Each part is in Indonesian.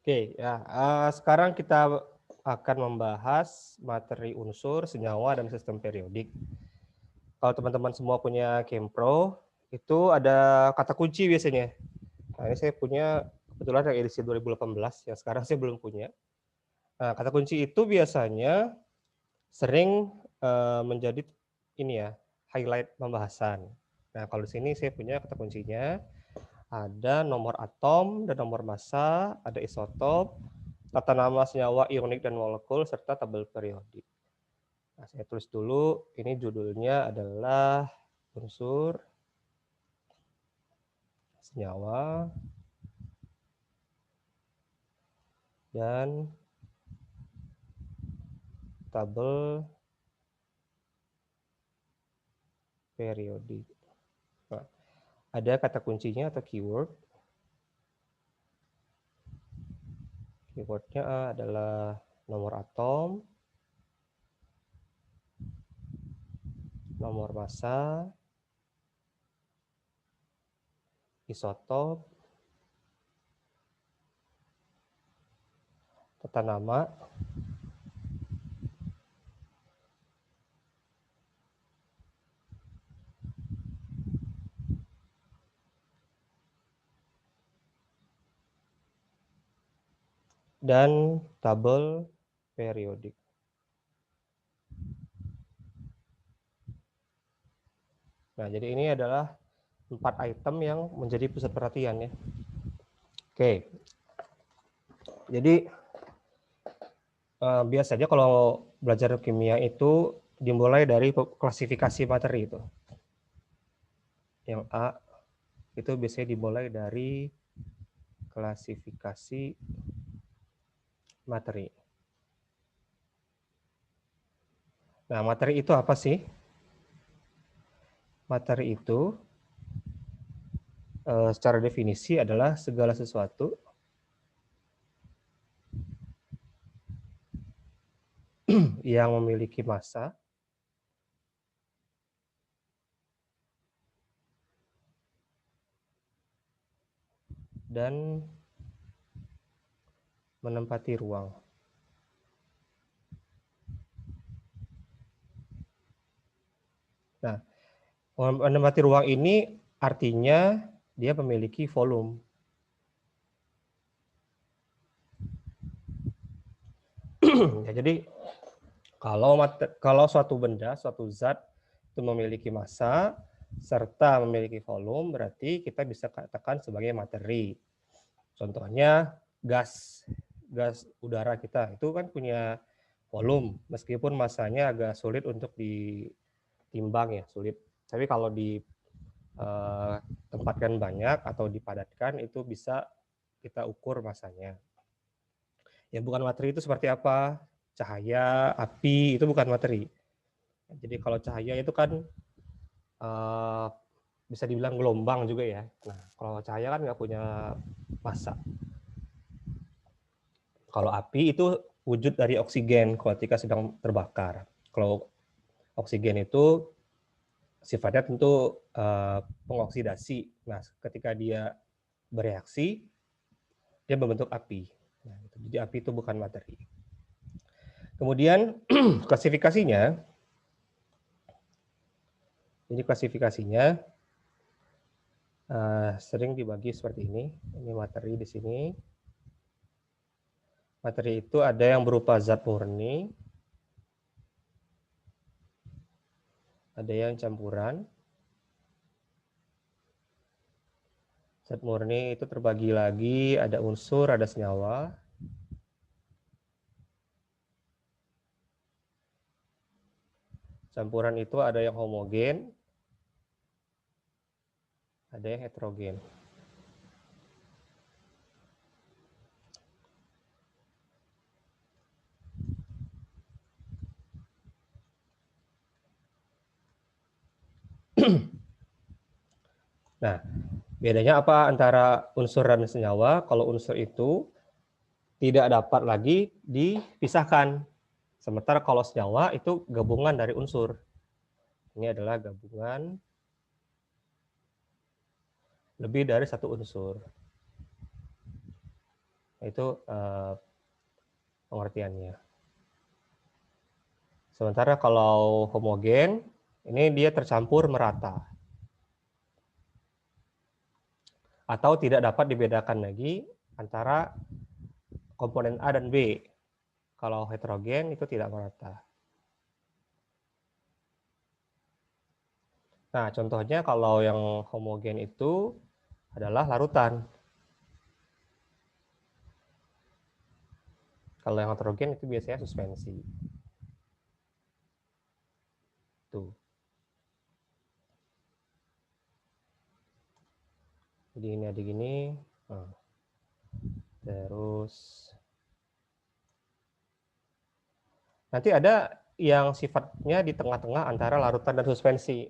Oke, ya. Sekarang kita akan membahas materi unsur, senyawa, dan sistem periodik. Kalau teman-teman semua punya Kempro, itu ada kata kunci biasanya. Nah, ini saya punya kebetulan yang edisi 2018, yang sekarang saya belum punya. Nah, kata kunci itu biasanya sering menjadi ini ya, highlight pembahasan. Nah, kalau di sini saya punya kata kuncinya, ada nomor atom dan nomor massa, ada isotop, tata nama senyawa ionik dan molekul, serta tabel periodik. Nah, saya tulis dulu, ini judulnya adalah unsur, senyawa, dan tabel periodik. Nah, ada kata kuncinya atau keyword. Keywordnya adalah nomor atom, nomor massa, isotop, tata nama, dan tabel periodik. Nah, jadi ini adalah 4 item yang menjadi pusat perhatian ya. Oke. Jadi biasanya kalau belajar kimia itu dimulai dari klasifikasi materi itu. Yang A itu biasanya dimulai dari klasifikasi materi. Nah, materi itu apa sih? Materi itu secara definisi adalah segala sesuatu yang memiliki massa dan menempati ruang. Nah, menempati ruang ini artinya dia memiliki volume. Ya, jadi kalau suatu benda, suatu zat itu memiliki massa serta memiliki volume, berarti kita bisa katakan sebagai materi. Contohnya gas udara kita itu kan punya volume, meskipun massanya agak sulit untuk ditimbang ya, sulit. Tapi kalau ditempatkan banyak atau dipadatkan itu bisa kita ukur massanya. Ya, bukan materi itu seperti apa? Cahaya, api itu bukan materi. Jadi kalau cahaya itu kan bisa dibilang gelombang juga ya. Nah, kalau cahaya kan nggak punya massa. Kalau api itu wujud dari oksigen ketika sedang terbakar. Kalau oksigen itu sifatnya tentu pengoksidasi. Nah, ketika dia bereaksi, dia membentuk api. Nah, jadi api itu bukan materi. Kemudian klasifikasinya, ini klasifikasinya sering dibagi seperti ini. Ini materi di sini. Materi itu ada yang berupa zat murni, ada yang campuran. Zat murni itu terbagi lagi, ada unsur, ada senyawa. Campuran itu ada yang homogen, ada yang heterogen. Nah, bedanya apa antara unsur dan senyawa? Kalau unsur itu tidak dapat lagi dipisahkan. Sementara kalau senyawa itu gabungan dari unsur. Ini adalah gabungan lebih dari satu unsur. Itu pengertiannya. Sementara kalau homogen, ini dia tercampur merata. Atau tidak dapat dibedakan lagi antara komponen A dan B. Kalau heterogen itu tidak merata. Nah, contohnya kalau yang homogen itu adalah larutan. Kalau yang heterogen itu biasanya suspensi. Tuh. Jadi ini ada gini. Nah. Terus nanti ada yang sifatnya di tengah-tengah antara larutan dan suspensi.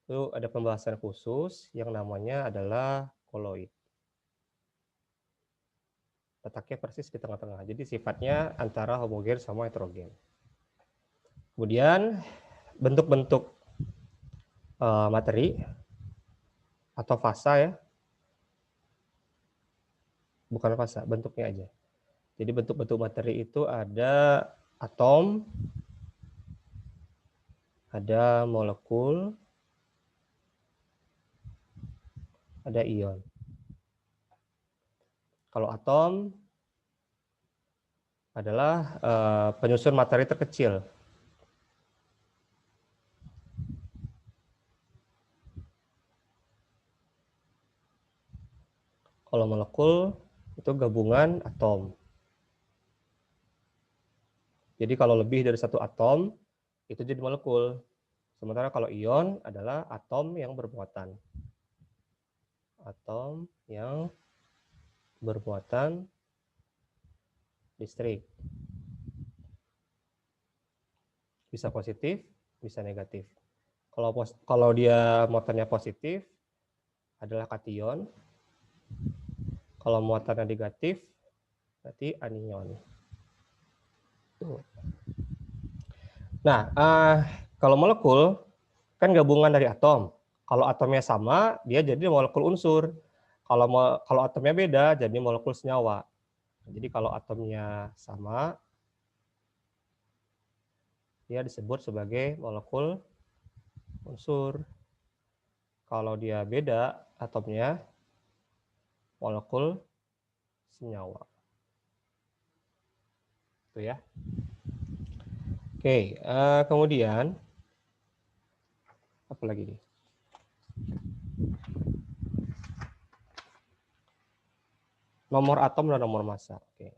Itu ada pembahasan khusus yang namanya adalah koloid. Letaknya persis di tengah-tengah. Jadi sifatnya antara homogen sama heterogen. Kemudian bentuk-bentuk materi atau fasa ya. Bukan fasa, bentuknya aja. Jadi bentuk-bentuk materi itu ada atom, ada molekul, ada ion. Kalau atom adalah penyusun materi terkecil. Kalau molekul itu gabungan atom. Jadi kalau lebih dari satu atom, itu jadi molekul. Sementara kalau ion adalah atom yang bermuatan. Atom yang bermuatan listrik. Bisa positif, bisa negatif. Kalau dia muatannya positif, adalah kation. Kalau muatannya negatif, berarti anion. Nah, kalau molekul kan gabungan dari atom. Kalau atomnya sama, dia jadi molekul unsur. Kalau atomnya beda, jadi molekul senyawa. Jadi kalau atomnya sama, dia disebut sebagai molekul unsur. Kalau dia beda atomnya, molekul senyawa. Itu ya. Oke, kemudian apa lagi nih? Nomor atom dan nomor massa. Oke.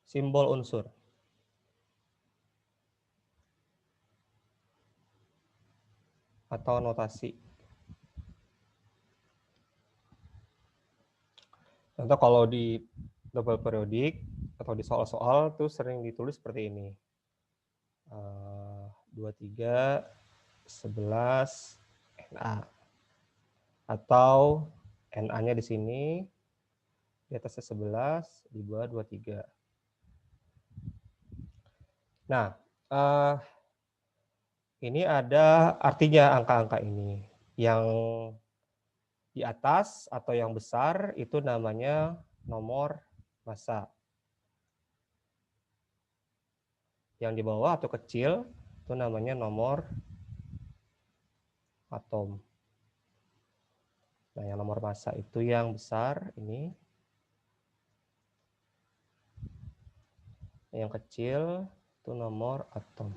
Simbol unsur. Atau notasi. Contoh kalau di double periodik atau di soal-soal tuh sering ditulis seperti ini. 23, 11, Na. Atau Na-nya di sini, di atasnya 11, di bawah 23. Nah, ini ada artinya angka-angka ini. Yang di atas atau yang besar itu namanya nomor massa. Yang di bawah atau kecil itu namanya nomor atom. Nah, yang nomor massa itu yang besar ini. Yang kecil itu nomor atom.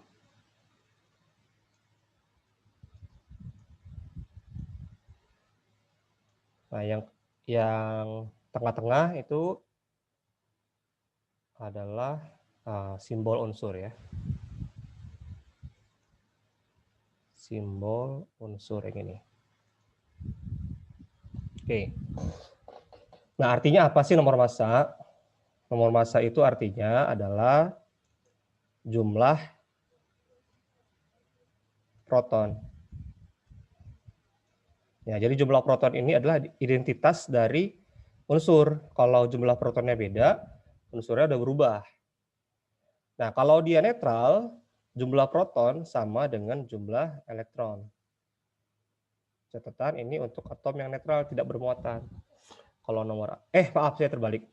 Nah, yang tengah-tengah itu adalah simbol unsur ya. Simbol unsur yang ini. Oke. Nah, artinya apa sih nomor massa? Nomor massa itu artinya adalah jumlah proton. Ya, jadi jumlah proton ini adalah identitas dari unsur. Kalau jumlah protonnya beda, unsurnya udah berubah. Nah, kalau dia netral, jumlah proton sama dengan jumlah elektron. Catatan ini untuk atom yang netral, tidak bermuatan. Kalau nomor maaf, saya terbalik.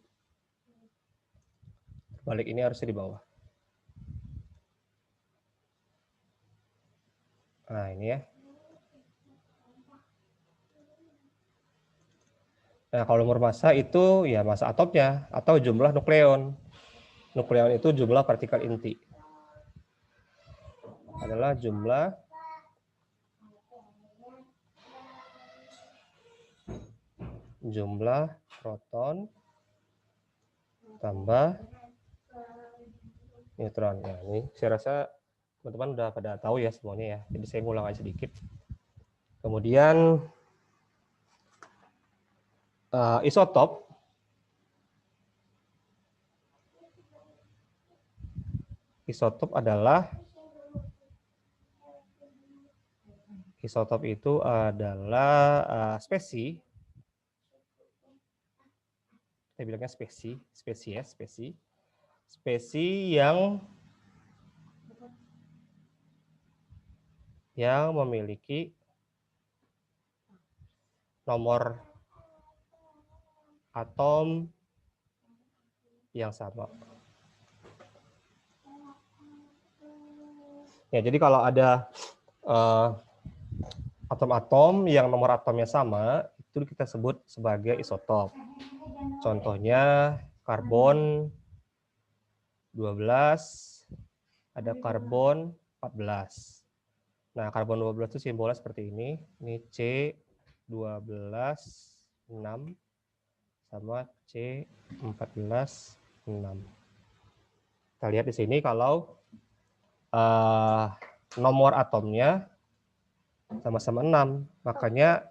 Terbalik, ini harusnya di bawah. Nah, ini ya. Nah, kalau nomor massa itu ya massa atomnya atau jumlah nukleon. Nukleon itu jumlah partikel inti. Adalah jumlah proton tambah neutron. Nah, ini saya rasa teman-teman udah pada tahu ya semuanya ya. Jadi saya ngulang aja sedikit. Kemudian isotop itu adalah spesi. Kita bilangnya spesi yang memiliki nomor atom yang sama. Ya, jadi kalau ada atom-atom yang nomor atomnya sama, itu kita sebut sebagai isotop. Contohnya karbon 12, ada karbon 14. Nah, karbon 12 itu simbolnya seperti ini. Ini C12 6 sama C14 6. Kita lihat di sini kalau nomor atomnya sama-sama 6, makanya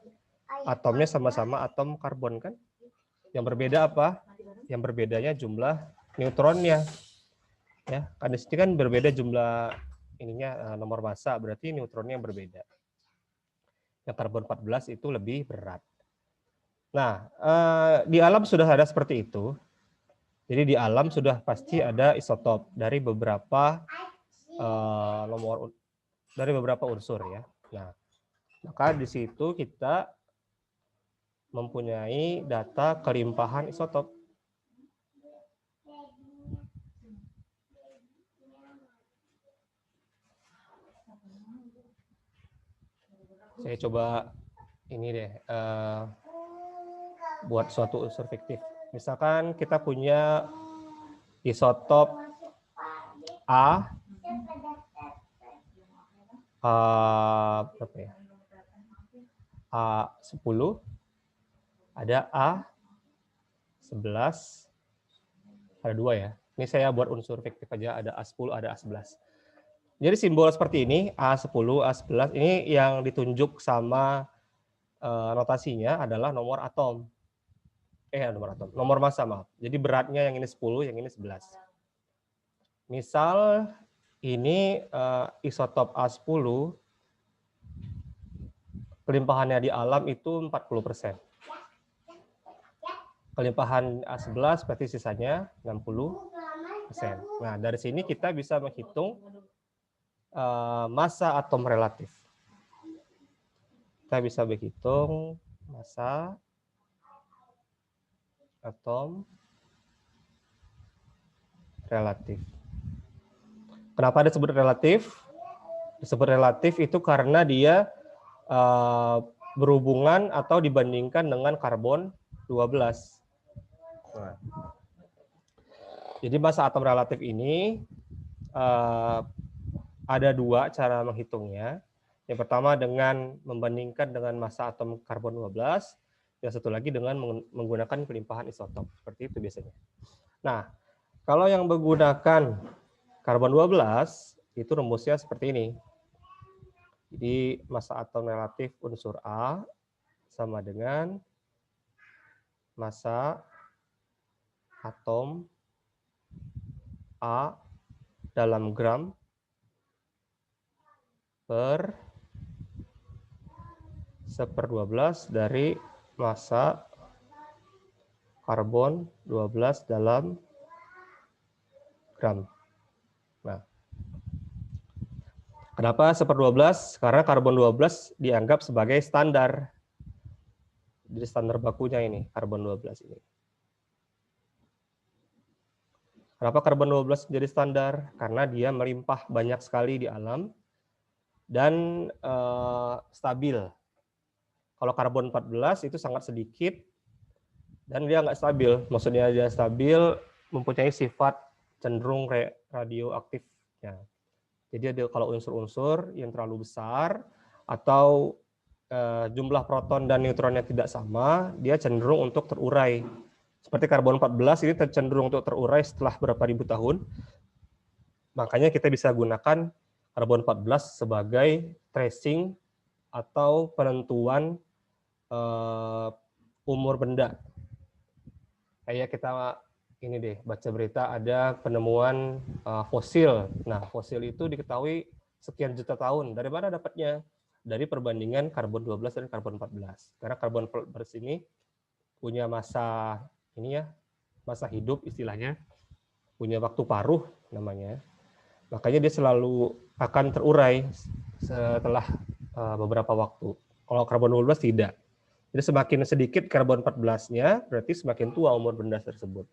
atomnya sama-sama atom karbon kan? Yang berbeda apa? Yang berbedanya jumlah neutronnya. Ya, kan di sini kan berbeda jumlah ininya nomor massa, berarti neutronnya yang berbeda. Yang karbon 14 itu lebih berat. Nah, di alam sudah ada seperti itu. Jadi di alam sudah pasti ada isotop dari beberapa beberapa unsur ya. Nah, maka di situ kita mempunyai data kelimpahan isotop. Saya coba ini deh, buat suatu unsur fiktif. Misalkan kita punya isotop A, berapa ya? A10, ada A11, ada 2 ya. Ini saya buat unsur fiktif aja, ada A10, ada A11. Jadi simbol seperti ini, A10, A11, ini yang ditunjuk sama notasinya adalah nomor atom. Nomor massa, maaf. Jadi beratnya yang ini 10, yang ini 11. Misal ini isotop A10, kelimpahannya di alam itu 40%. Kelimpahan A11 berarti sisanya 60%. Nah, dari sini kita bisa menghitung massa atom relatif. Kita bisa berhitung massa atom relatif. Kenapa disebut relatif? Disebut relatif itu karena dia berhubungan atau dibandingkan dengan karbon 12. Nah, jadi massa atom relatif ini ada 2 cara menghitungnya. Yang pertama dengan membandingkan dengan massa atom karbon 12, yang satu lagi dengan menggunakan kelimpahan isotop. Seperti itu biasanya. Nah, kalau yang menggunakan karbon 12, itu rumusnya seperti ini. Jadi massa atom relatif unsur A sama dengan massa atom A dalam gram per 1/12 dari massa karbon 12 dalam gram. Nah, kenapa 1/12? Karena karbon 12 dianggap sebagai standar. Jadi standar bakunya ini, karbon 12 ini. Kenapa karbon 12 menjadi standar? Karena dia melimpah banyak sekali di alam dan stabil. Kalau karbon 14 itu sangat sedikit dan dia nggak stabil. Maksudnya dia stabil, mempunyai sifat cenderung radioaktifnya. Jadi ada kalau unsur-unsur yang terlalu besar atau jumlah proton dan neutronnya tidak sama, dia cenderung untuk terurai. Seperti karbon 14 ini cenderung untuk terurai setelah berapa ribu tahun. Makanya kita bisa gunakan karbon 14 sebagai tracing atau penentuan umur benda. Kayak kita ini deh, baca berita ada penemuan fosil. Nah, fosil itu diketahui sekian juta tahun. Dari mana dapatnya? Dari perbandingan karbon 12 dan karbon 14. Karena karbon 14 ini punya masa ini ya, masa hidup istilahnya, punya waktu paruh namanya. Makanya dia selalu akan terurai setelah beberapa waktu. Kalau karbon 12 tidak. Jadi semakin sedikit karbon 14-nya, berarti semakin tua umur benda tersebut.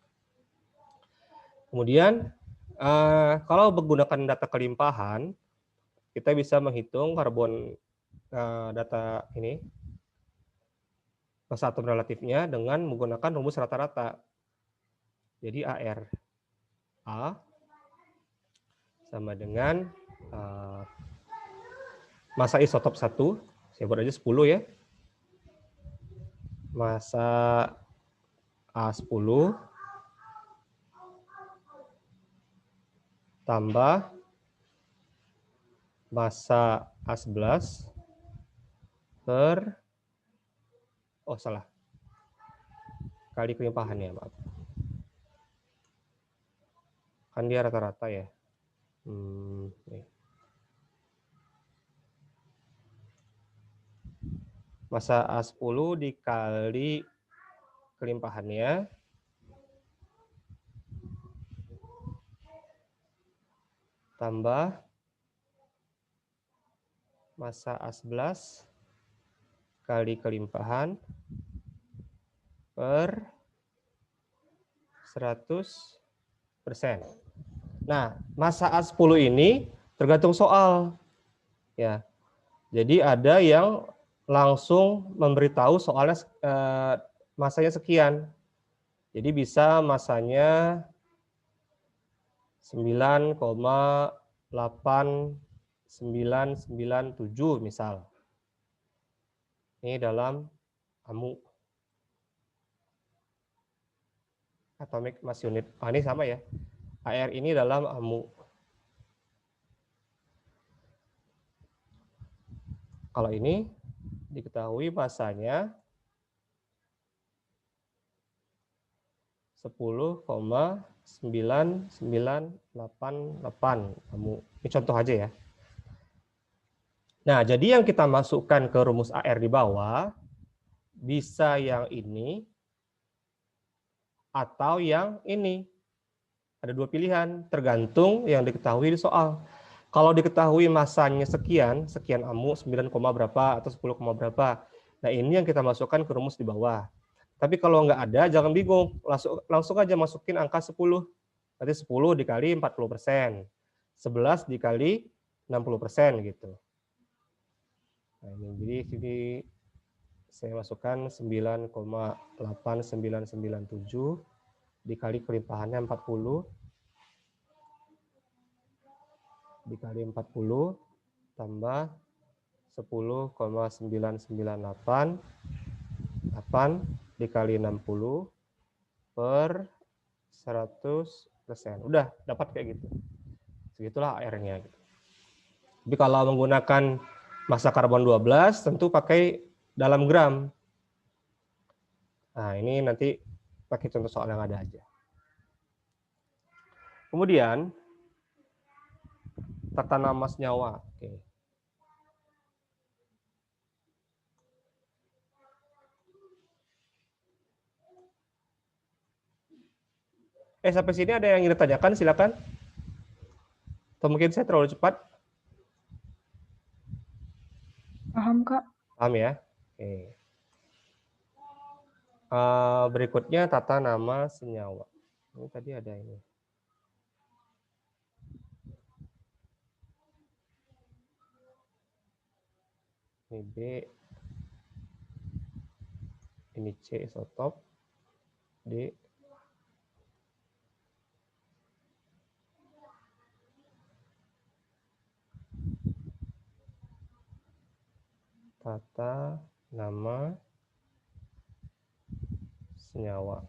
Kemudian, kalau menggunakan data kelimpahan, kita bisa menghitung karbon data ini, massa atom relatifnya dengan menggunakan rumus rata-rata. Jadi AR A sama dengan massa isotop 1, saya buat aja 10 ya. Massa A10 tambah massa A11 per, oh salah, kali kelimpahannya, maaf. Kan dia rata-rata ya. Nih. Massa A10 dikali kelimpahannya tambah massa A11 kali kelimpahan per 100%. Nah, massa A10 ini tergantung soal. Ya. Jadi ada yang langsung memberitahu soalnya masanya sekian. Jadi bisa masanya 9,8997 misal. Ini dalam AMU. Atomic Mass Unit. Ini sama ya. AR ini dalam AMU. Kalau ini diketahui masanya 10,9988 AMU. Ini contoh aja ya. Nah, jadi yang kita masukkan ke rumus AR di bawah bisa yang ini atau yang ini. Ada dua pilihan, tergantung yang diketahui di soal. Kalau diketahui masanya sekian, sekian AMU 9, berapa atau 10, berapa. Nah, ini yang kita masukkan ke rumus di bawah. Tapi kalau nggak ada, jangan bingung. Langsung aja masukin angka 10. Nanti 10 dikali 40%. 11 dikali 60% gitu. Nah, ini, jadi sini saya masukkan 9,8997 dikali kelimpahannya 40 dikali 40 tambah 10,9988 dikali 60 per 100%. Udah dapat kayak gitu. Segitulah AR-nya. Tapi kalau menggunakan massa karbon 12 tentu pakai dalam gram. Nah, ini nanti pakai contoh soal yang ada aja. Kemudian tata nama senyawa. Oke. Sampai sini ada yang ingin ditanyakan, silakan. Atau mungkin saya terlalu cepat? Paham, Kak. Paham ya? Oke. Berikutnya tata nama senyawa. Ini tadi ada ini. Ini B. Ini C isotop. D. Tata nama senyawa.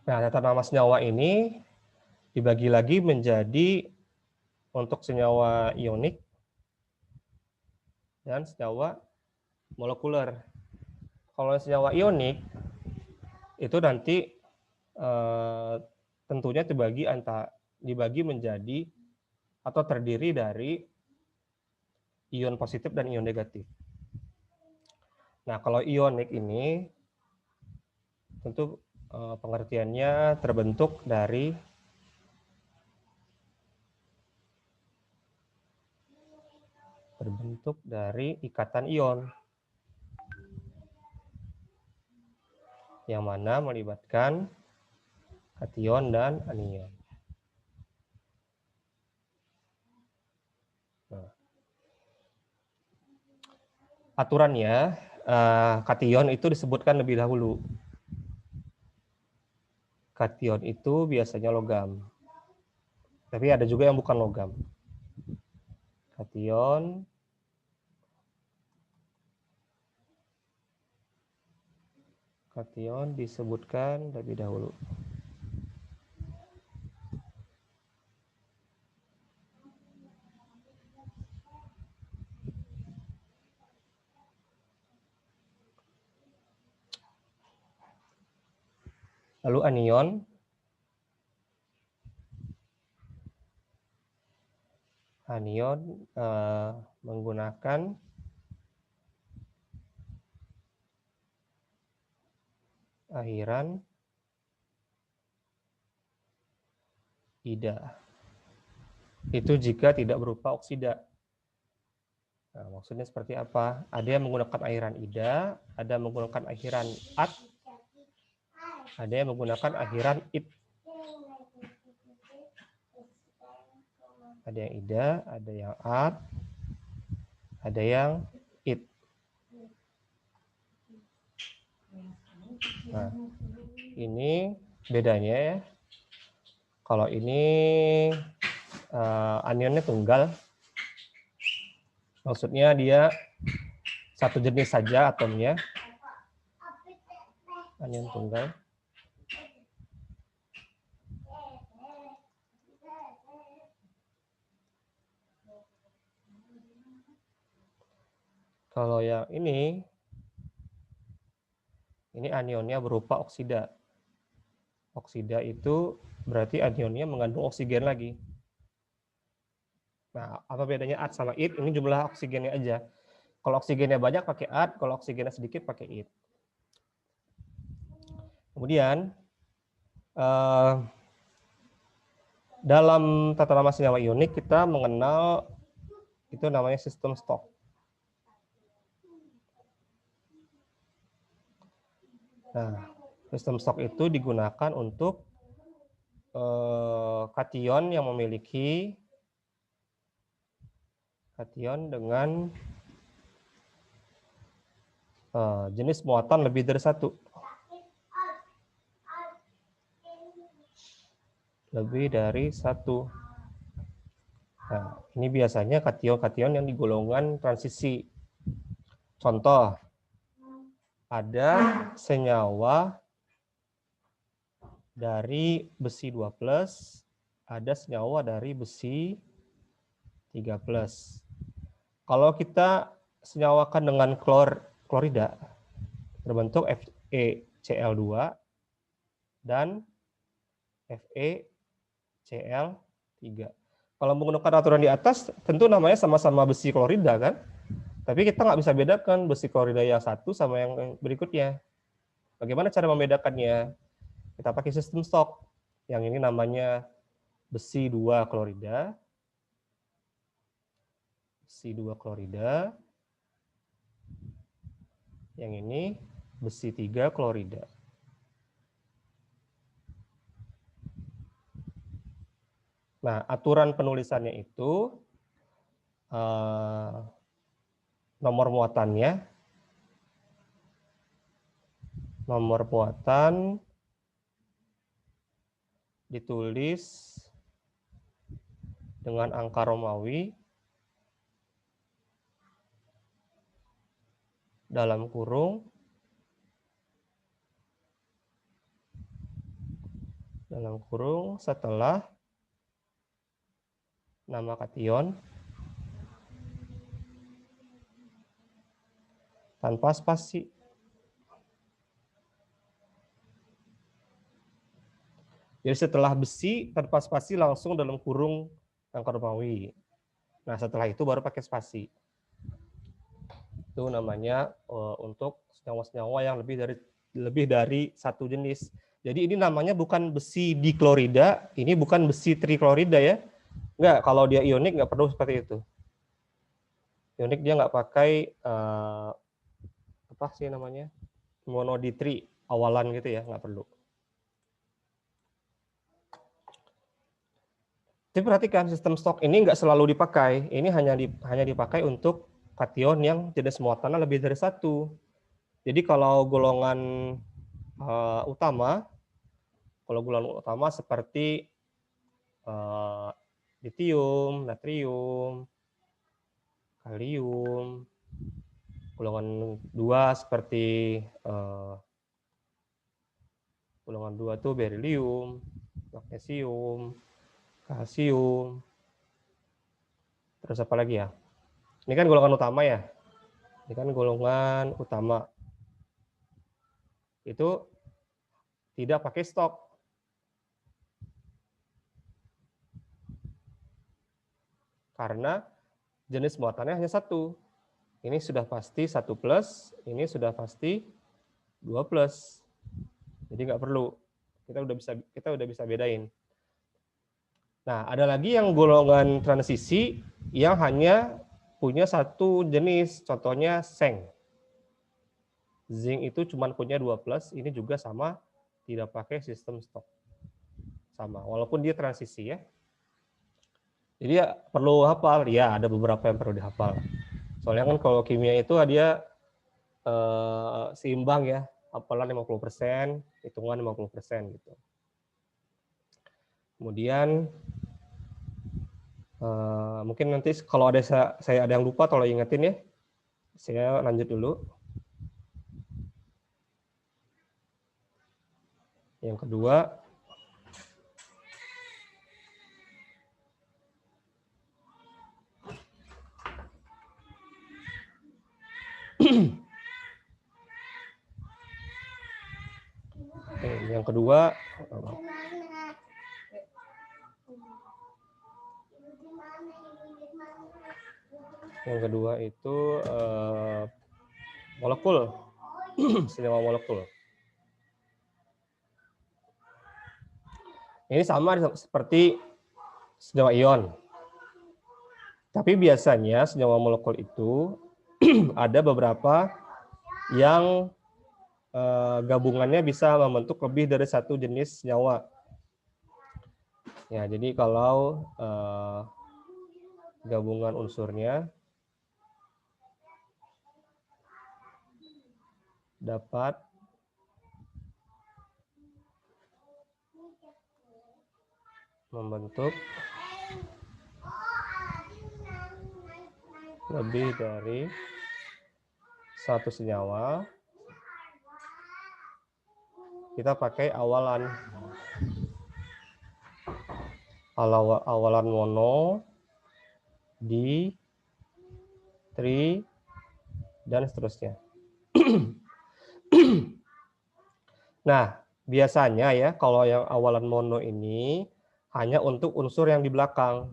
Nah, tata nama senyawa ini dibagi lagi menjadi untuk senyawa ionik dan senyawa molekuler. Kalau senyawa ionik itu nanti tentunya dibagi menjadi atau terdiri dari ion positif dan ion negatif. Nah, kalau ionik ini tentu pengertiannya terbentuk dari ikatan ion yang mana melibatkan kation dan anion. Nah, aturannya kation itu disebutkan lebih dahulu. Kation itu biasanya logam, tapi ada juga yang bukan logam. Kation disebutkan lebih dahulu. Lalu anion menggunakan akhiran ida. Itu jika tidak berupa oksida. Nah, maksudnya seperti apa? Ada yang menggunakan akhiran ida, ada yang menggunakan akhiran at, ada yang menggunakan akhiran it. Ada yang ida, ada yang at, ada yang it. Nah, ini bedanya ya. Kalau ini anionnya tunggal, maksudnya dia satu jenis saja atomnya. Anion tunggal. Kalau yang ini anionnya berupa oksida. Oksida itu berarti anionnya mengandung oksigen lagi. Nah, apa bedanya at sama it? Ini jumlah oksigennya aja. Kalau oksigennya banyak pakai at, kalau oksigennya sedikit pakai it. Kemudian dalam tata nama senyawa ionik kita mengenal itu namanya sistem Stokes. Nah, sistem Stokes itu digunakan untuk kation yang memiliki kation dengan jenis muatan lebih dari satu. Lebih dari satu. Nah, ini biasanya kation-kation yang di golongan transisi. Contoh, ada senyawa dari besi 2+, ada senyawa dari besi 3+. Kalau kita senyawakan dengan klorida, terbentuk FeCl2 dan FeCl3. Kalau menggunakan aturan di atas, tentu namanya sama-sama besi klorida kan? Tapi kita nggak bisa bedakan besi klorida yang satu sama yang berikutnya. Bagaimana cara membedakannya? Kita pakai sistem stok. Yang ini namanya besi 2 klorida. Besi 2 klorida. Yang ini besi 3 klorida. Nah, aturan penulisannya itu nomor muatan ditulis dengan angka Romawi dalam kurung setelah nama kation tanpa spasi. Jadi setelah besi tanpa spasi langsung dalam kurung angka Romawi. Nah, setelah itu baru pakai spasi. Itu namanya untuk senyawa-senyawa yang lebih dari satu jenis. Jadi ini namanya bukan besi diklorida, ini bukan besi triklorida ya. Enggak, kalau dia ionik nggak perlu seperti itu. Ionik dia nggak pakai apa sih namanya, monoditri awalan gitu ya, nggak perlu. Tapi perhatikan sistem stok ini nggak selalu dipakai. Ini hanya dipakai untuk kation yang jenis muatannya lebih dari satu. Jadi kalau golongan utama seperti litium, natrium, kalium, golongan 2 seperti golongan 2 itu berilium, magnesium, kalsium, terus apa lagi ya? Ini kan golongan utama ya. Ini kan golongan utama. Itu tidak pakai stok. Karena jenis muatannya hanya satu. Ini sudah pasti 1+, ini sudah pasti 2+. Jadi nggak perlu. Kita udah bisa bedain. Nah, ada lagi yang golongan transisi yang hanya punya satu jenis, contohnya seng. Zinc itu cuma punya 2+, ini juga sama, tidak pakai sistem stok. Sama, walaupun dia transisi ya. Jadi ya perlu hafal, ya ada beberapa yang perlu dihafal. Soalnya kan kalau kimia itu dia seimbang ya, hafalan 50%, hitungan 50% gitu. Kemudian mungkin nanti kalau ada saya ada yang lupa tolong ingetin ya. Saya lanjut dulu. Yang kedua, yang kedua itu molekul, senyawa molekul. Ini sama seperti senyawa ion. Tapi biasanya senyawa molekul itu ada beberapa yang gabungannya bisa membentuk lebih dari satu jenis senyawa. Ya, jadi kalau gabungan unsurnya dapat membentuk lebih dari satu senyawa, kita pakai awalan mono, di, tri, dan seterusnya. Nah, biasanya ya kalau yang awalan mono ini hanya untuk unsur yang di belakang.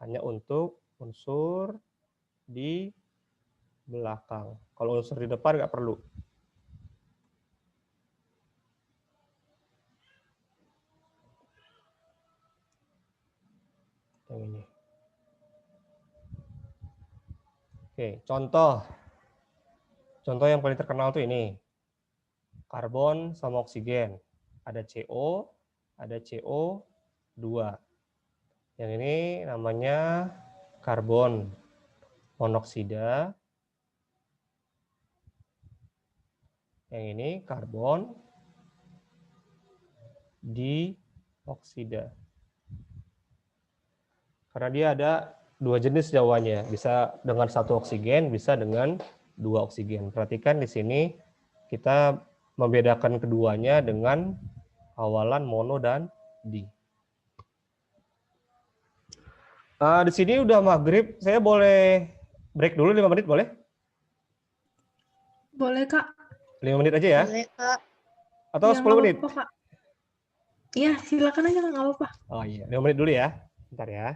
Hanya untuk unsur di belakang. Kalau unsur di depan nggak perlu. Oke, contoh. Contoh yang paling terkenal tuh ini. Karbon sama oksigen. Ada CO, ada CO2. Yang ini namanya karbon monoksida. Yang ini karbon dioksida. Karena dia ada dua jenis jawabannya, bisa dengan satu oksigen, bisa dengan dua oksigen. Perhatikan di sini kita membedakan keduanya dengan awalan mono dan di. Di sini udah maghrib, saya boleh break dulu 5 menit boleh? Boleh, Kak. 5 menit aja ya? Boleh, Kak. Atau Ya, 10 nggak menit? apa-apa, Kak. Iya, silakan aja, Kak. Nggak apa-apa. Oh iya, 5 menit dulu ya. Bentar ya.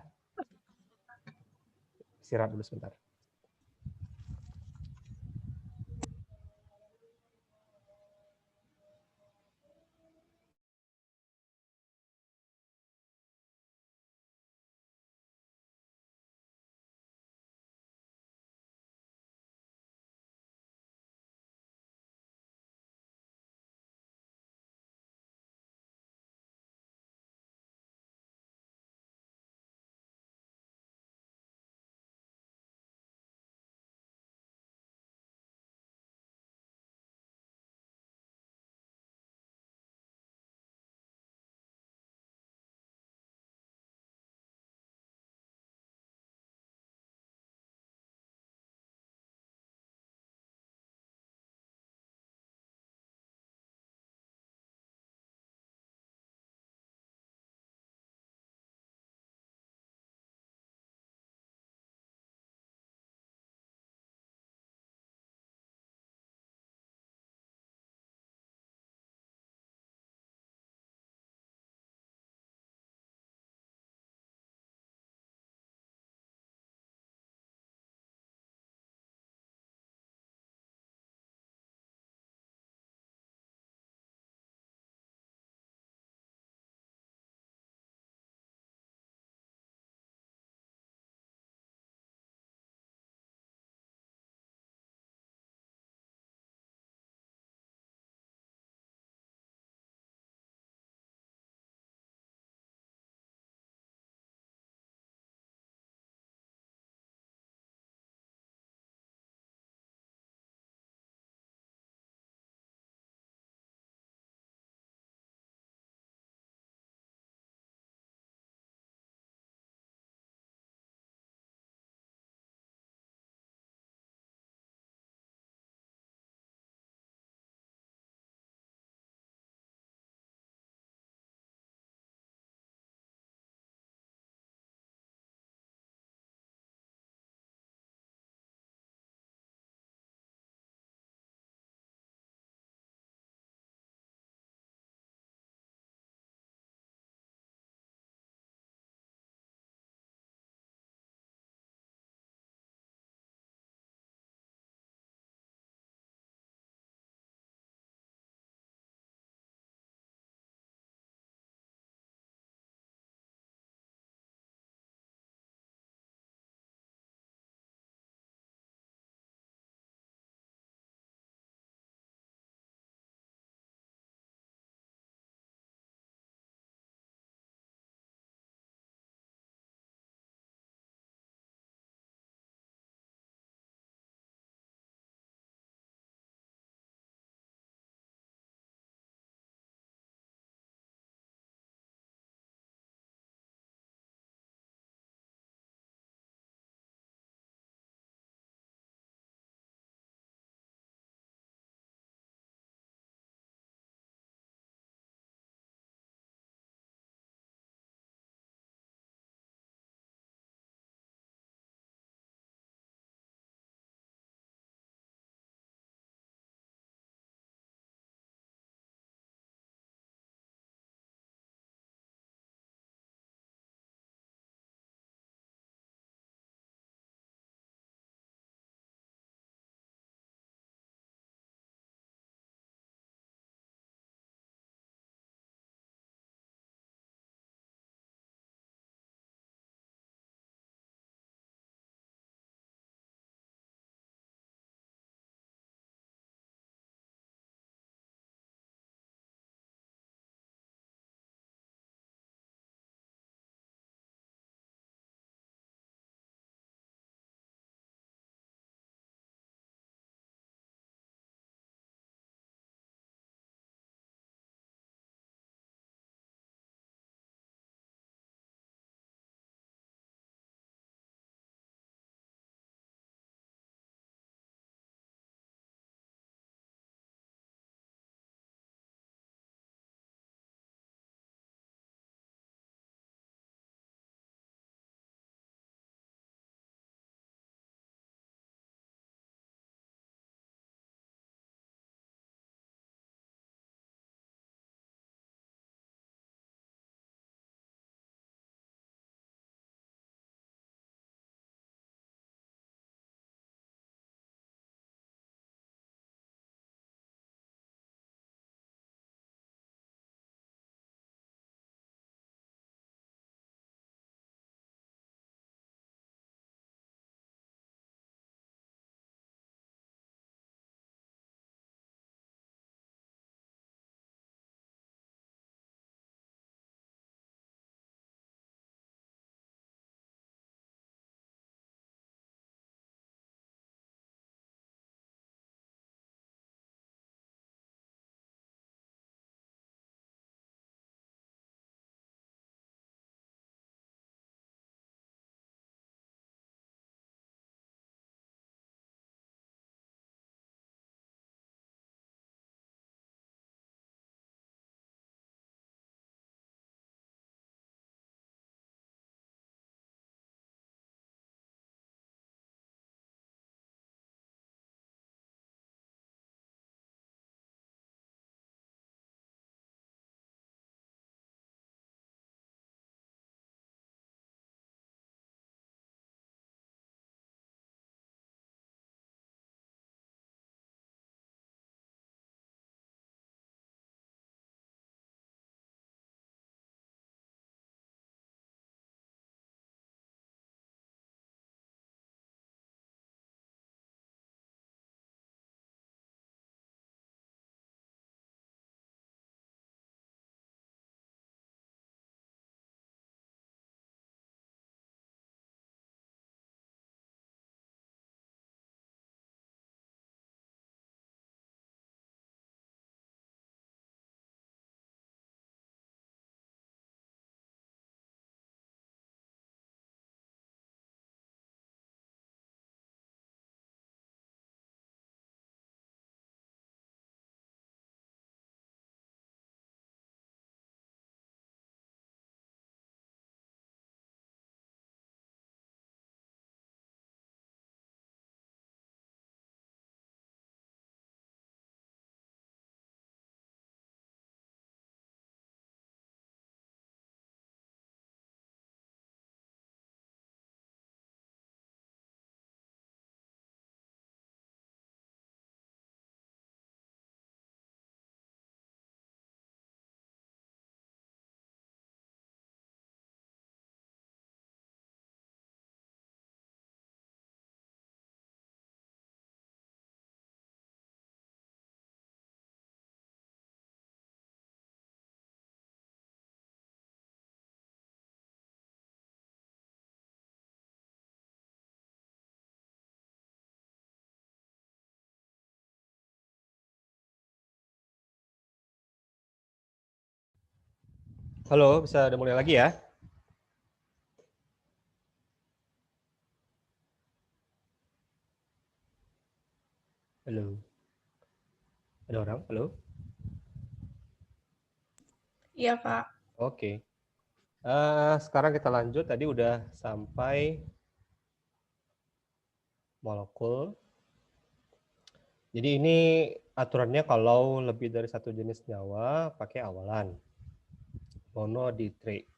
Istirahat dulu sebentar. Halo, bisa udah mulai lagi ya? Halo. Ada orang? Halo? Iya, Kak. Oke. Sekarang kita lanjut. Tadi udah sampai molekul. Jadi ini aturannya kalau lebih dari satu jenis nyawa pakai awalan. Monoditre.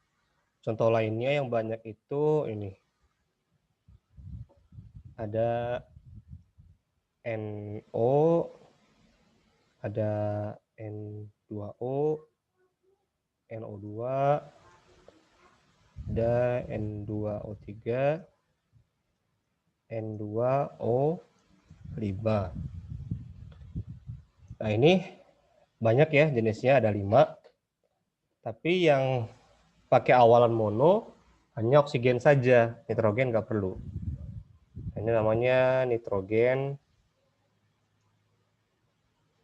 Contoh lainnya yang banyak itu ini. Ada NO, ada N2O, NO2, ada N2O3, N2O5. Nah ini banyak ya jenisnya, ada 5. Tapi yang pakai awalan mono hanya oksigen saja, nitrogen nggak perlu. Ini namanya nitrogen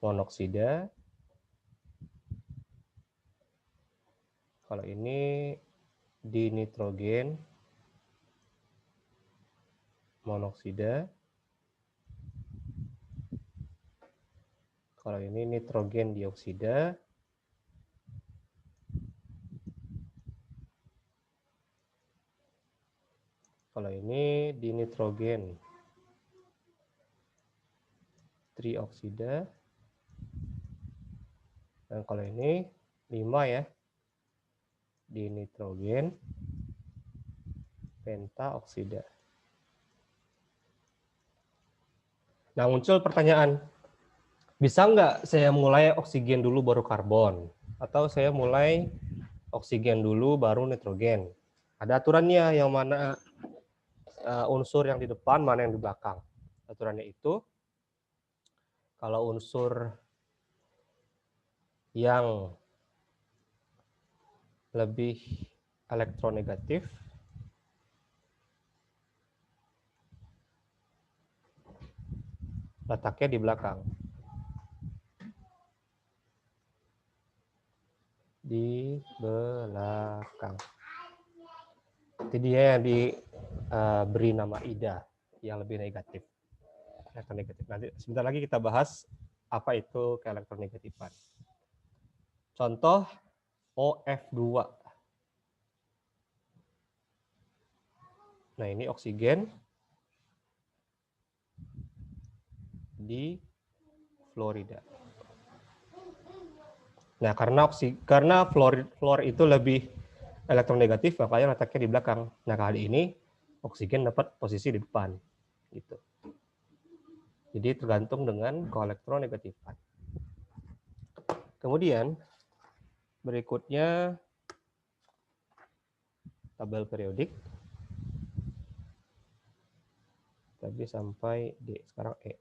monoksida. Kalau ini dinitrogen monoksida. Kalau ini nitrogen dioksida. Kalau ini dinitrogen trioksida. Dan kalau ini 5 ya, dinitrogen pentaoksida. Nah muncul pertanyaan, bisa nggak saya mulai oksigen dulu baru karbon? Atau saya mulai oksigen dulu baru nitrogen? Ada aturannya yang mana unsur yang di depan, mana yang di belakang. Aturannya itu, kalau unsur yang lebih elektronegatif, letaknya di belakang. Di belakang. Itu dia yang diberi nama IDA, yang lebih negatif. Elektronegatif. Nanti sebentar lagi kita bahas apa itu keelektronegatifan. Contoh OF2. Nah, ini oksigen di fluorida. Nah, karena fluor itu lebih elektronegatif, makanya letaknya di belakang. Nah, kali ini oksigen dapat posisi di depan. Gitu. Jadi tergantung dengan koelektronegatifan. Kemudian berikutnya tabel periodik. Tadi sampai D, sekarang E.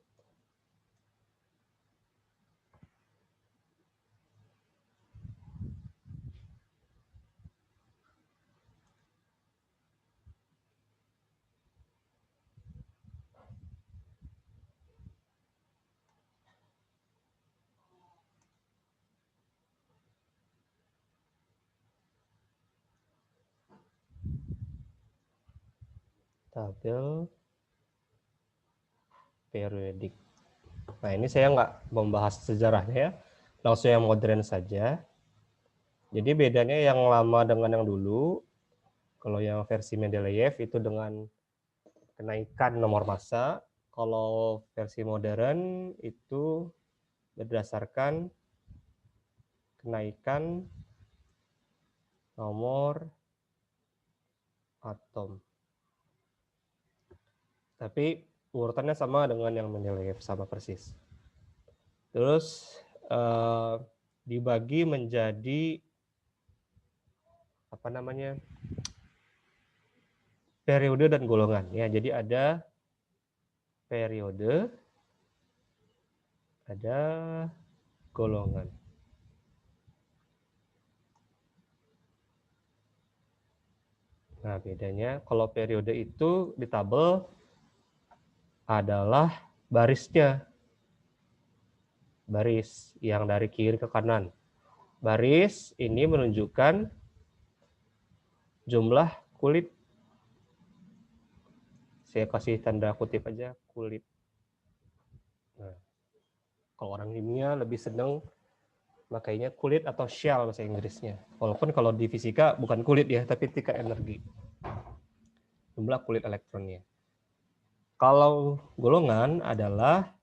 Tabel periodik. Nah, ini saya nggak membahas sejarahnya ya, langsung yang modern saja. Jadi bedanya yang lama dengan yang dulu, kalau yang versi Mendeleev itu dengan kenaikan nomor massa, kalau versi modern itu berdasarkan kenaikan nomor atom. Tapi urutannya sama dengan yang Mendeleev, sama persis. Terus dibagi menjadi apa namanya, periode dan golongan ya. Jadi ada periode, ada golongan. Nah, bedanya kalau periode itu di tabel adalah barisnya. Baris yang dari kiri ke kanan. Baris ini menunjukkan jumlah kulit. Saya kasih tanda kutip aja, kulit. Nah, kalau orang kimia lebih senang makanya kulit atau shell bahasa Inggrisnya. Walaupun kalau di fisika bukan kulit ya, tapi tingkat energi. Jumlah kulit elektronnya. Kalau golongan adalah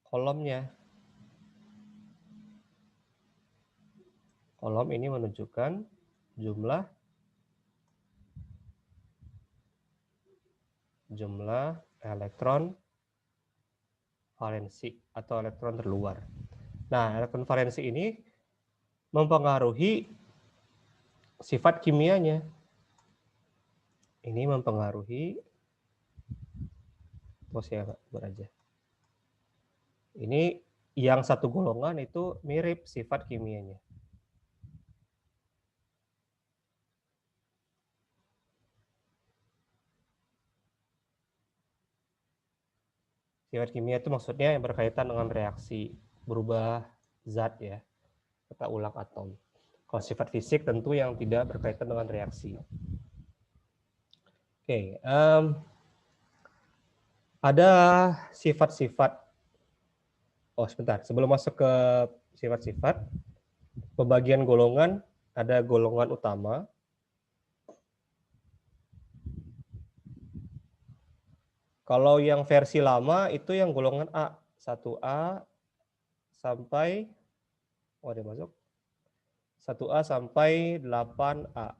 kolomnya. Kolom ini menunjukkan jumlah elektron valensi atau elektron terluar. Nah, elektron valensi ini mempengaruhi sifat kimianya. Ini mempengaruhi, saya buat aja. Ini yang satu golongan itu mirip sifat kimianya. Sifat kimia itu maksudnya yang berkaitan dengan reaksi berubah zat ya, kita ulang atom. Kalau sifat fisik tentu yang tidak berkaitan dengan reaksi. Oke, ada sifat-sifat. Oh sebentar, sebelum masuk ke sifat-sifat, pembagian golongan ada golongan utama. Kalau yang versi lama itu yang golongan A, 1A sampai ada masuk 1A sampai 8A.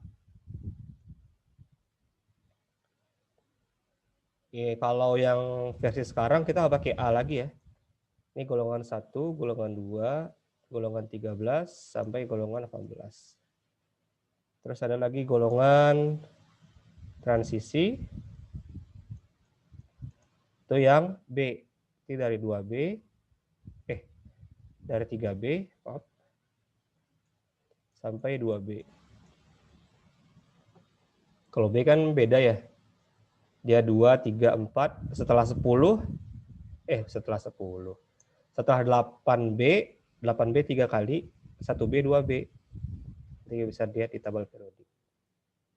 Kalau yang versi sekarang kita pakai A lagi ya. Ini golongan 1, golongan 2, golongan 13 sampai golongan 18. Terus ada lagi golongan transisi. Itu yang B. Ini dari 2B. Dari 3B sampai 2B. Kalau B kan beda ya. Dia 2, 3, 4. Setelah 10. Setelah 8B 3 kali. 1B, 2B. Jadi bisa lihat di tabel periodik.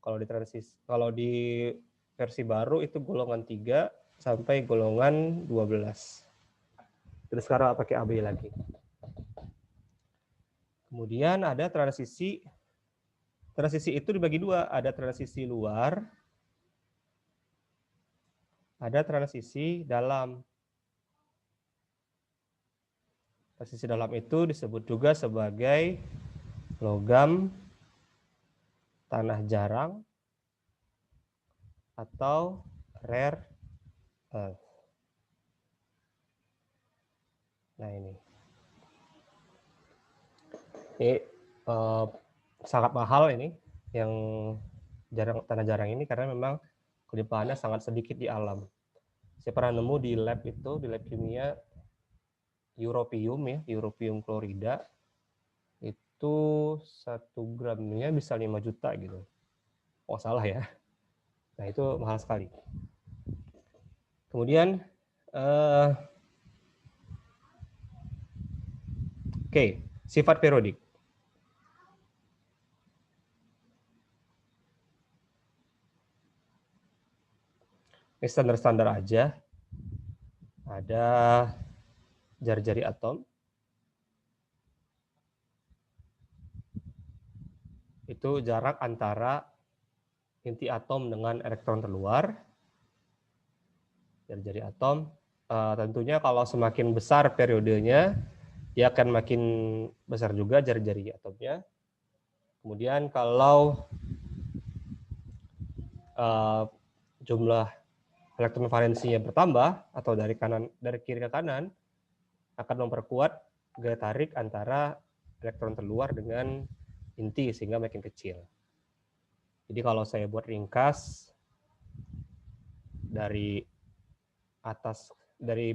Kalau di versi baru itu golongan 3 sampai golongan 12. Terus sekarang pakai AB lagi. Kemudian ada transisi. Transisi itu dibagi dua. Ada transisi luar, ada transisi dalam. Transisi dalam itu disebut juga sebagai logam, tanah jarang, atau rare earth. Nah ini sangat mahal ini yang tanah jarang ini karena memang kelimpahannya sangat sedikit di alam. Saya pernah nemu di lab itu, di lab kimia europium klorida itu 1 gramnya bisa 5 juta gitu. Oh salah ya. Nah itu mahal sekali. Kemudian sifat periodik. Ini standar-standar aja. Ada jari-jari atom. Itu jarak antara inti atom dengan elektron terluar. Jari-jari atom. Tentunya kalau semakin besar periodenya, dia akan makin besar juga jari-jari atomnya. Kemudian kalau jumlah elektron valensinya bertambah atau dari kiri ke kanan akan memperkuat gaya tarik antara elektron terluar dengan inti sehingga makin kecil. Jadi kalau saya buat ringkas dari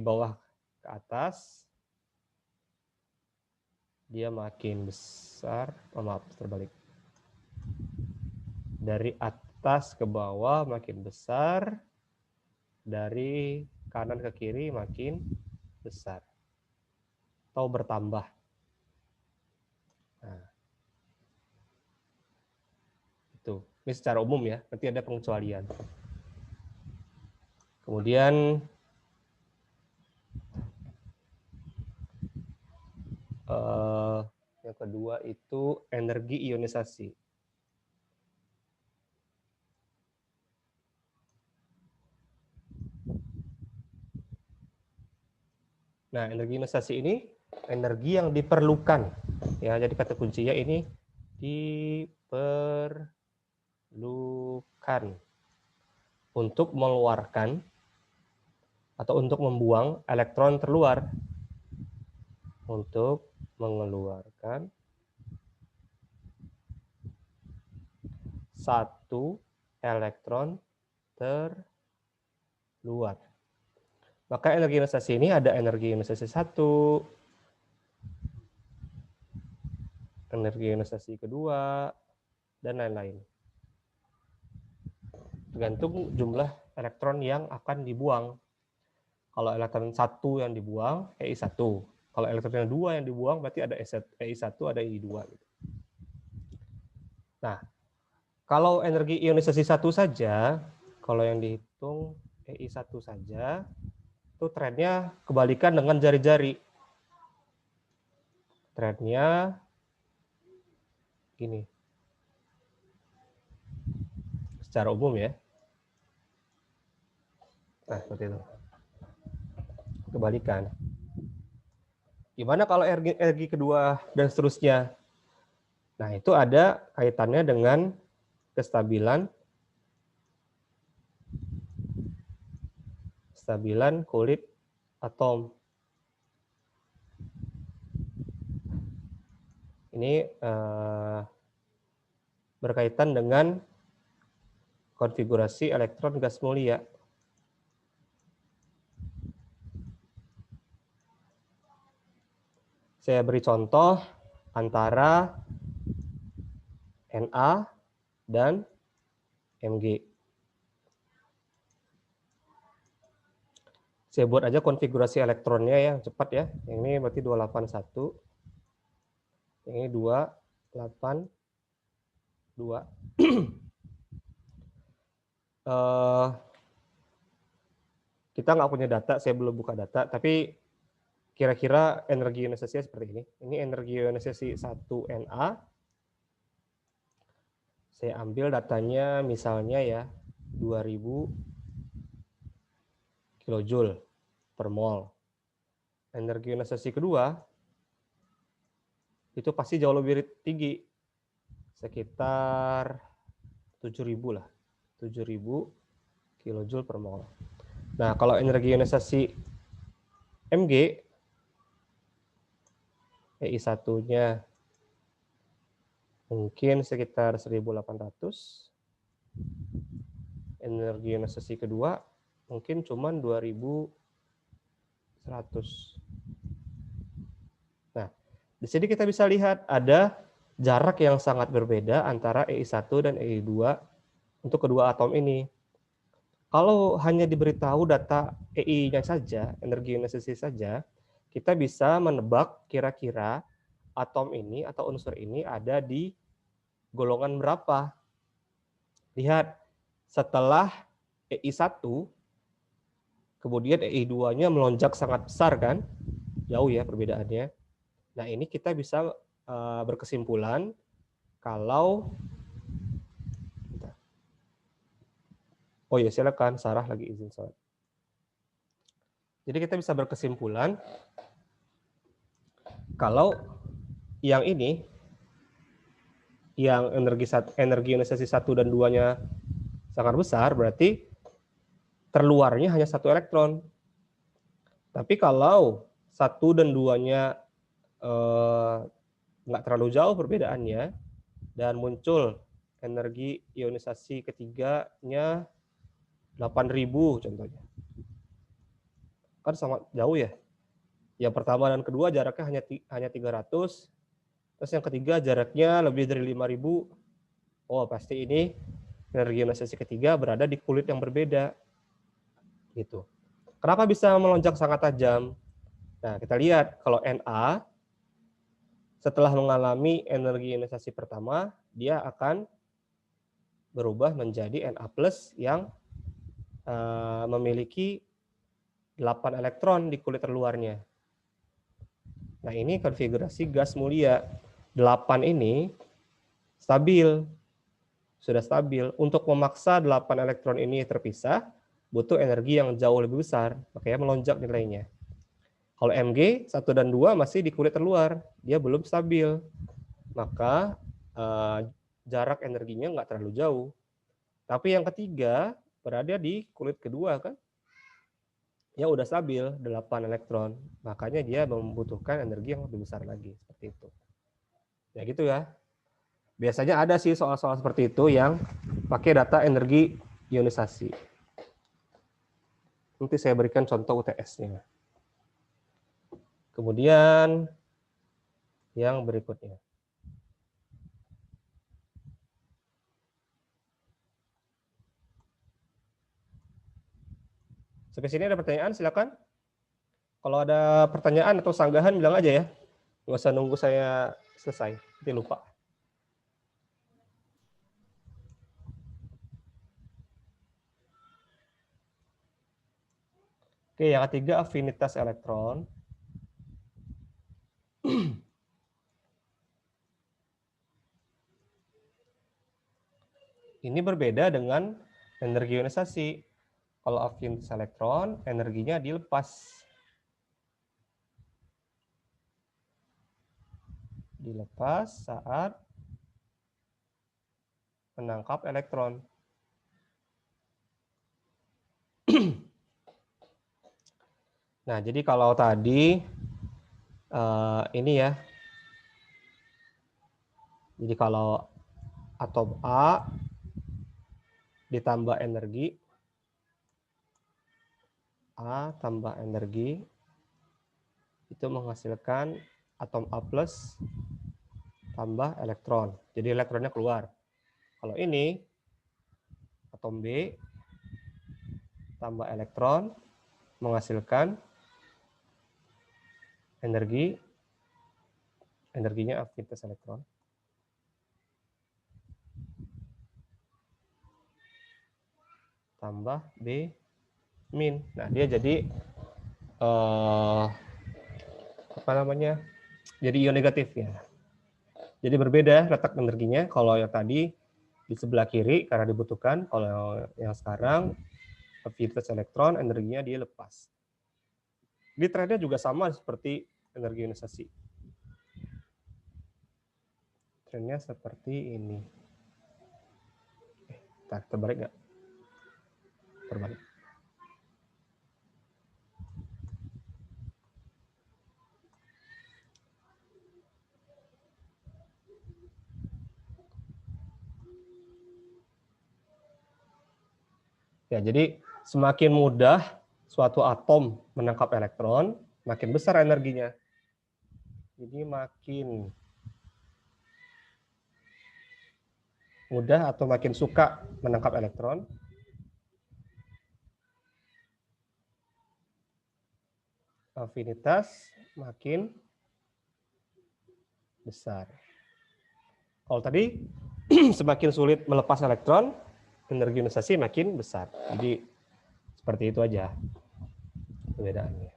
bawah ke atas dia makin besar, terbalik. Dari atas ke bawah makin besar, dari kanan ke kiri makin besar atau bertambah. Nah, Itu. Ini secara umum ya, nanti ada pengecualian. Kemudian yang kedua itu energi ionisasi. Nah, energi ionisasi ini energi yang diperlukan. Ya, jadi kata kuncinya ini diperlukan untuk mengeluarkan atau untuk membuang elektron terluar. Untuk mengeluarkan satu elektron terluar. Maka energi ionisasi ini ada energi ionisasi 1, energi ionisasi kedua, dan lain-lain. Tergantung jumlah elektron yang akan dibuang. Kalau elektron 1 yang dibuang, EI1. Kalau elektron yang 2 yang dibuang, berarti ada EI1, ada EI2. Nah, kalau energi ionisasi 1 saja, kalau yang dihitung EI1 saja, itu trennya kebalikan dengan jari-jari. Trennya gini. Secara umum ya. Nah, seperti itu. Kebalikan. Gimana kalau energi kedua dan seterusnya? Nah, itu ada kaitannya dengan kestabilan kulit atom. Ini berkaitan dengan konfigurasi elektron gas mulia. Saya beri contoh antara Na dan Mg. Saya buat aja konfigurasi elektronnya yang cepat ya. Yang ini berarti 281. Yang ini 282. Kita nggak punya data, saya belum buka data, tapi kira-kira energi ionisasinya seperti ini. Ini energi ionisasi 1Na. Saya ambil datanya misalnya ya 2000 kilojoule per mol. Energi ionisasi kedua itu pasti jauh lebih tinggi, sekitar 7.000 lah, 7.000 kilojoule per mol. Nah, kalau energi ionisasi Mg, EI1-nya mungkin sekitar 1.800, energi ionisasi kedua mungkin cuma 2.100. Nah, di sini kita bisa lihat ada jarak yang sangat berbeda antara EI1 dan EI2 untuk kedua atom ini. Kalau hanya diberitahu data EI-nya saja, energi ionisasi saja, kita bisa menebak kira-kira atom ini atau unsur ini ada di golongan berapa. Lihat, setelah EI1, kemudian EI2-nya melonjak sangat besar kan? Jauh ya perbedaannya. Nah, ini kita bisa berkesimpulan kalau oh ya, silakan Sarah lagi izin sholat. Jadi kita bisa berkesimpulan kalau yang ini, yang energi ionisasi 1 dan 2-nya sangat besar, berarti terluarnya hanya 1 elektron. Tapi kalau 1 dan 2-nya nggak terlalu jauh perbedaannya, dan muncul energi ionisasi ketiganya 8.000 contohnya. Kan sangat jauh ya. Yang pertama dan kedua jaraknya hanya 300. Terus yang ketiga jaraknya lebih dari 5.000. Oh, pasti ini energi ionisasi ketiga berada di kulit yang berbeda. Gitu. Kenapa bisa melonjak sangat tajam? Nah, kita lihat kalau Na setelah mengalami energi ionisasi pertama, dia akan berubah menjadi Na+ yang memiliki 8 elektron di kulit terluarnya. Nah, ini konfigurasi gas mulia. 8 ini stabil. Sudah stabil. Untuk memaksa 8 elektron ini terpisah, butuh energi yang jauh lebih besar, makanya melonjak nilainya. Kalau Mg 1 dan 2 masih di kulit terluar, dia belum stabil. Maka jarak energinya nggak terlalu jauh. Tapi yang ketiga berada di kulit kedua kan, yang udah stabil 8 elektron, makanya dia membutuhkan energi yang lebih besar lagi, seperti itu. Ya gitu ya. Biasanya ada sih soal-soal seperti itu yang pakai data energi ionisasi. Nanti saya berikan contoh UTS-nya. Kemudian yang berikutnya. Sampai sini ada pertanyaan, silakan. Kalau ada pertanyaan atau sanggahan bilang aja ya. Nggak usah nunggu saya selesai, nanti lupa. Oke, yang ketiga afinitas elektron. Ini berbeda dengan energi ionisasi. Kalau afinitas elektron, energinya dilepas. Dilepas saat menangkap elektron. Nah, jadi kalau tadi ini ya. Jadi kalau atom A ditambah energi, A tambah energi, itu menghasilkan atom A+ tambah elektron. Jadi elektronnya keluar. Kalau ini, atom B tambah elektron menghasilkan energinya afinitas elektron. Tambah B-. Nah, dia jadi jadi ion negatif ya. Jadi berbeda letak energinya. Kalau yang tadi di sebelah kiri karena dibutuhkan, kalau yang sekarang afinitas elektron energinya dia lepas. Di trendnya juga sama seperti energi ionisasi. Trennya seperti ini. Terbalik nggak? Terbalik. Ya, jadi semakin mudah suatu atom menangkap elektron, makin besar energinya. Jadi makin mudah atau makin suka menangkap elektron, afinitas makin besar. Kalau tadi semakin sulit melepas elektron, energi ionisasi makin besar. Jadi seperti itu aja perbedaannya.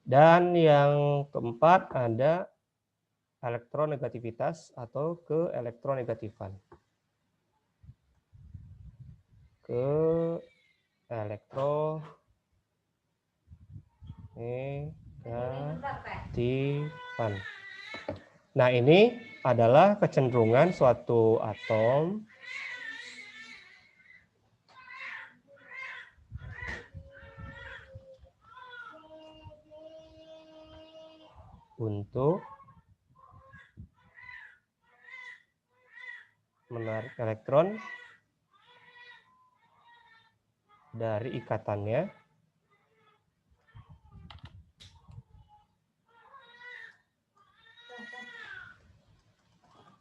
Dan yang keempat ada elektronegativitas atau keelektronegatifan. Keelektronegatifan. Nah, ini adalah kecenderungan suatu atom untuk menarik elektron dari ikatannya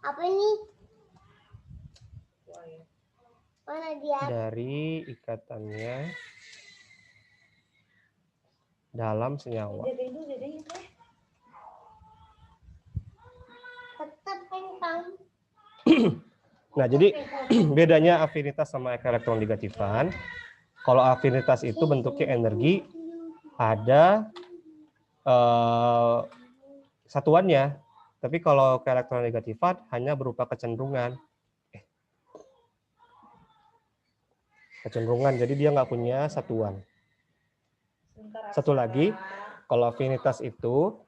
apa ini? Mana dia? Dari ikatannya dalam senyawa. Tetap pengpang. Nah, jadi bedanya afinitas sama elektronegativan. Kalau afinitas itu bentuknya energi, ada satuannya. Tapi kalau ke elektronegatifan hanya berupa kecenderungan. Kecenderungan, jadi dia nggak punya satuan. Satu lagi, kalau afinitas itu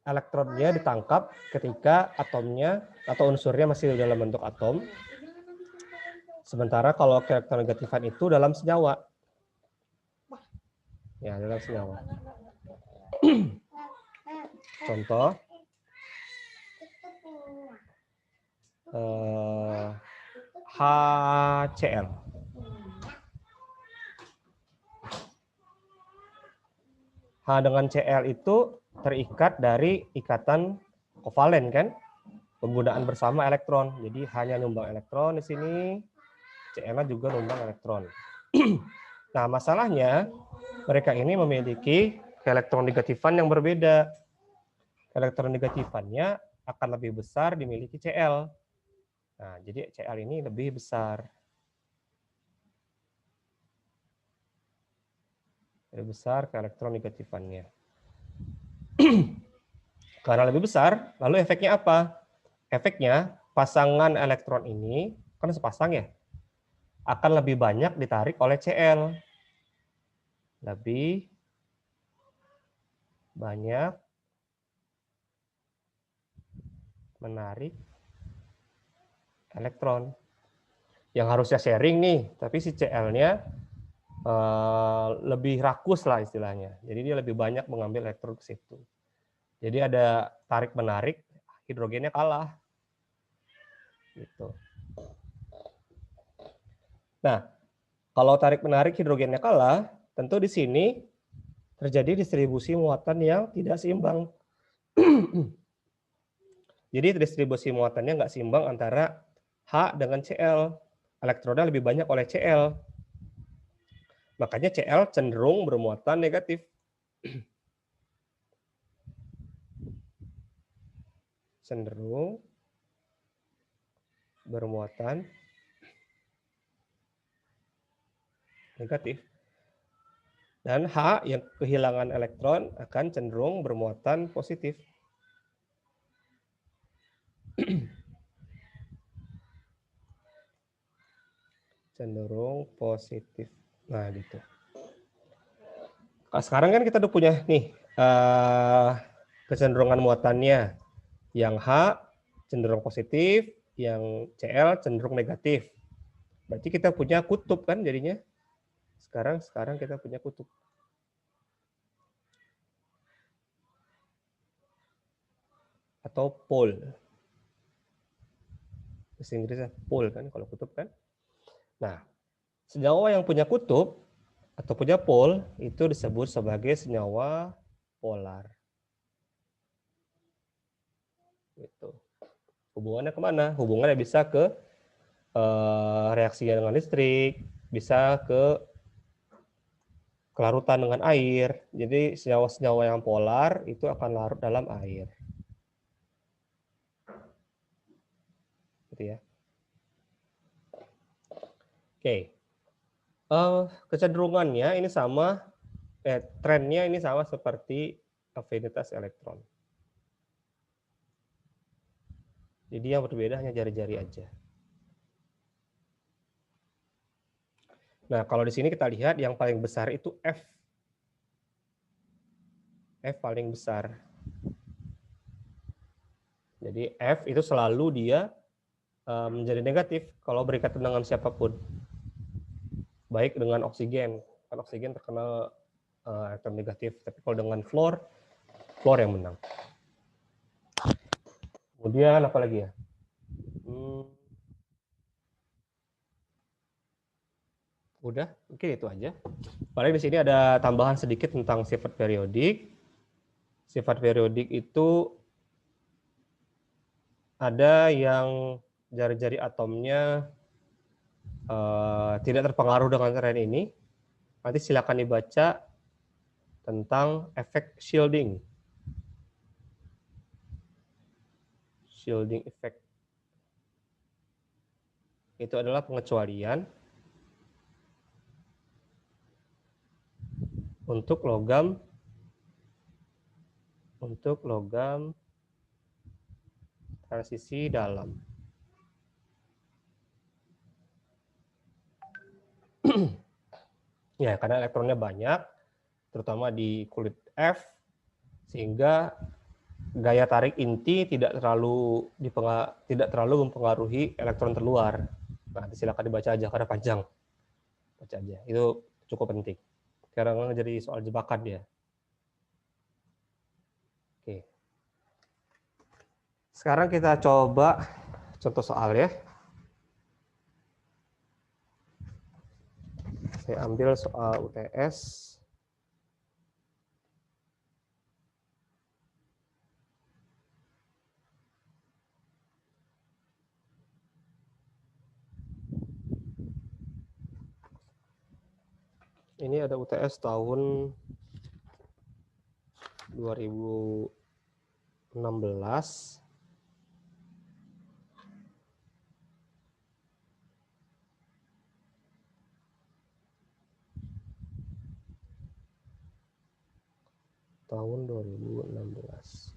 elektronnya ditangkap ketika atomnya atau unsurnya masih dalam bentuk atom. Sementara kalau elektronegatifan itu dalam senyawa. Ya, dalam senyawa. Contoh, HCl. H dengan Cl itu terikat dari ikatan kovalen kan? Penggunaan bersama elektron. Jadi hanya numbang elektron di sini, Cl juga numbang elektron. Nah, masalahnya mereka ini memiliki elektronegativan yang berbeda. Elektronegativannya akan lebih besar dimiliki Cl. Nah, jadi Cl ini lebih besar. Lebih besar ke elektronegativannya. Karena lebih besar, lalu efeknya apa? Efeknya pasangan elektron ini, kan sepasang ya, akan lebih banyak ditarik oleh Cl. Lebih banyak menarik elektron. Yang harusnya sharing nih, tapi si Cl-nya lebih rakus lah istilahnya. Jadi dia lebih banyak mengambil elektron ke situ. Jadi ada tarik-menarik, hidrogennya kalah. Gitu. Nah, kalau tarik-menarik hidrogennya kalah, tentu di sini terjadi distribusi muatan yang tidak seimbang. Jadi distribusi muatannya nggak seimbang antara H dengan Cl. Elektronnya lebih banyak oleh Cl. Makanya Cl cenderung bermuatan negatif. Cenderung bermuatan negatif. Dan H yang kehilangan elektron akan cenderung bermuatan positif. Cenderung positif. Nah, gitu. Sekarang kan kita udah punya nih kecenderungan muatannya. Yang H cenderung positif, yang Cl cenderung negatif. Berarti kita punya kutub kan jadinya. Sekarang kita punya kutub. Atau pole. Bahasa Inggrisnya pole kan kalau kutub kan. Nah, senyawa yang punya kutub atau punya pole itu disebut sebagai senyawa polar. Gitu. Hubungannya kemana? Hubungannya bisa ke reaksinya dengan listrik, bisa ke kelarutan dengan air. Jadi senyawa-senyawa yang polar itu akan larut dalam air. Gitu ya. Oke. Kecenderungannya ini sama, trennya ini sama seperti afinitas elektron. Jadi yang berbeda hanya jari-jari aja. Nah, kalau di sini kita lihat yang paling besar itu F. F paling besar. Jadi F itu selalu dia menjadi negatif kalau berikatan dengan siapapun. Baik dengan oksigen. Kan oksigen terkenal elektron negatif. Tapi kalau dengan fluor yang menang. Kemudian apa lagi ya? Udah, mungkin itu aja. Paling di sini ada tambahan sedikit tentang sifat periodik. Sifat periodik itu ada yang jari-jari atomnya tidak terpengaruh dengan tren ini. Nanti silakan dibaca tentang efek shielding. Shielding effect. itu adalah pengecualian untuk logam transisi dalam. Ya, karena elektronnya banyak, terutama di kulit F, sehingga gaya tarik inti tidak terlalu mempengaruhi elektron terluar. Nah, silakan dibaca aja karena panjang. Baca aja. Itu cukup penting. Sekarang jadi soal jebakan dia. Oke. Sekarang kita coba contoh soal ya. Saya ambil soal UTS. Ini ada UTS tahun 2016. Tahun 2016.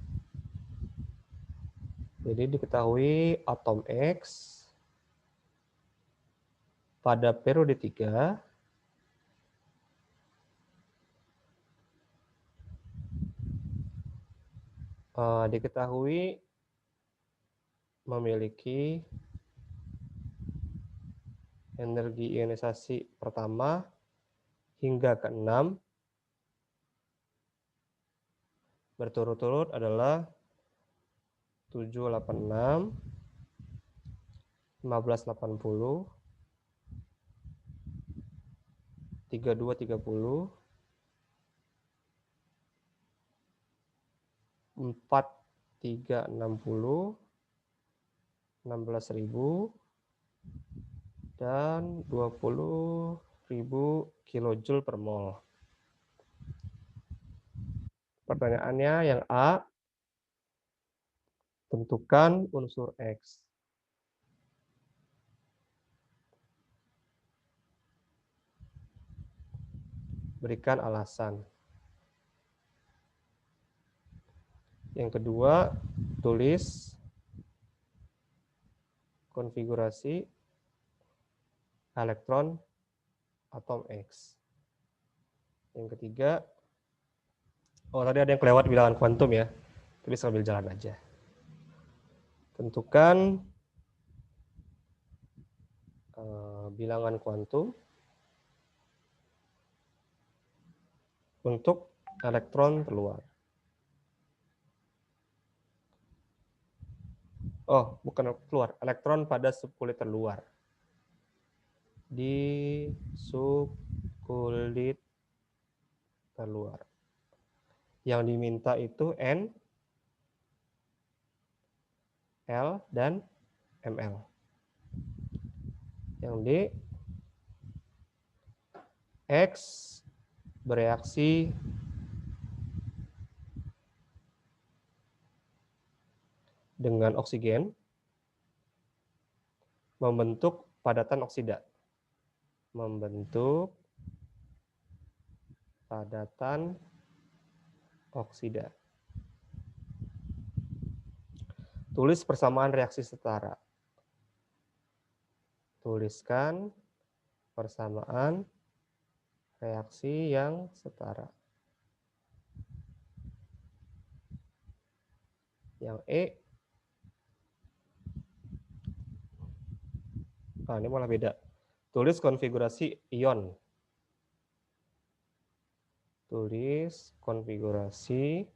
Jadi diketahui atom X pada periode 3 diketahui memiliki energi ionisasi pertama hingga ke-6 berturut-turut adalah 786, 1580, 3230, 4360, 16.000, dan 20.000 kilojoule per mol. Pertanyaannya yang A, tentukan unsur X. Berikan alasan. Yang kedua, tulis konfigurasi elektron atom X. Yang ketiga, tadi ada yang kelewat bilangan kuantum ya. Tulis sambil jalan aja. Tentukan bilangan kuantum untuk elektron terluar. Oh, bukan keluar, elektron pada subkulit terluar. Di subkulit terluar. Yang diminta itu N, L, dan ML. Yang D, X bereaksi dengan oksigen membentuk padatan oksida. Membentuk padatan oksida. Tulis persamaan reaksi setara. Tuliskan persamaan reaksi yang setara. Yang E, ini malah beda. Tulis konfigurasi ion. Tulis konfigurasi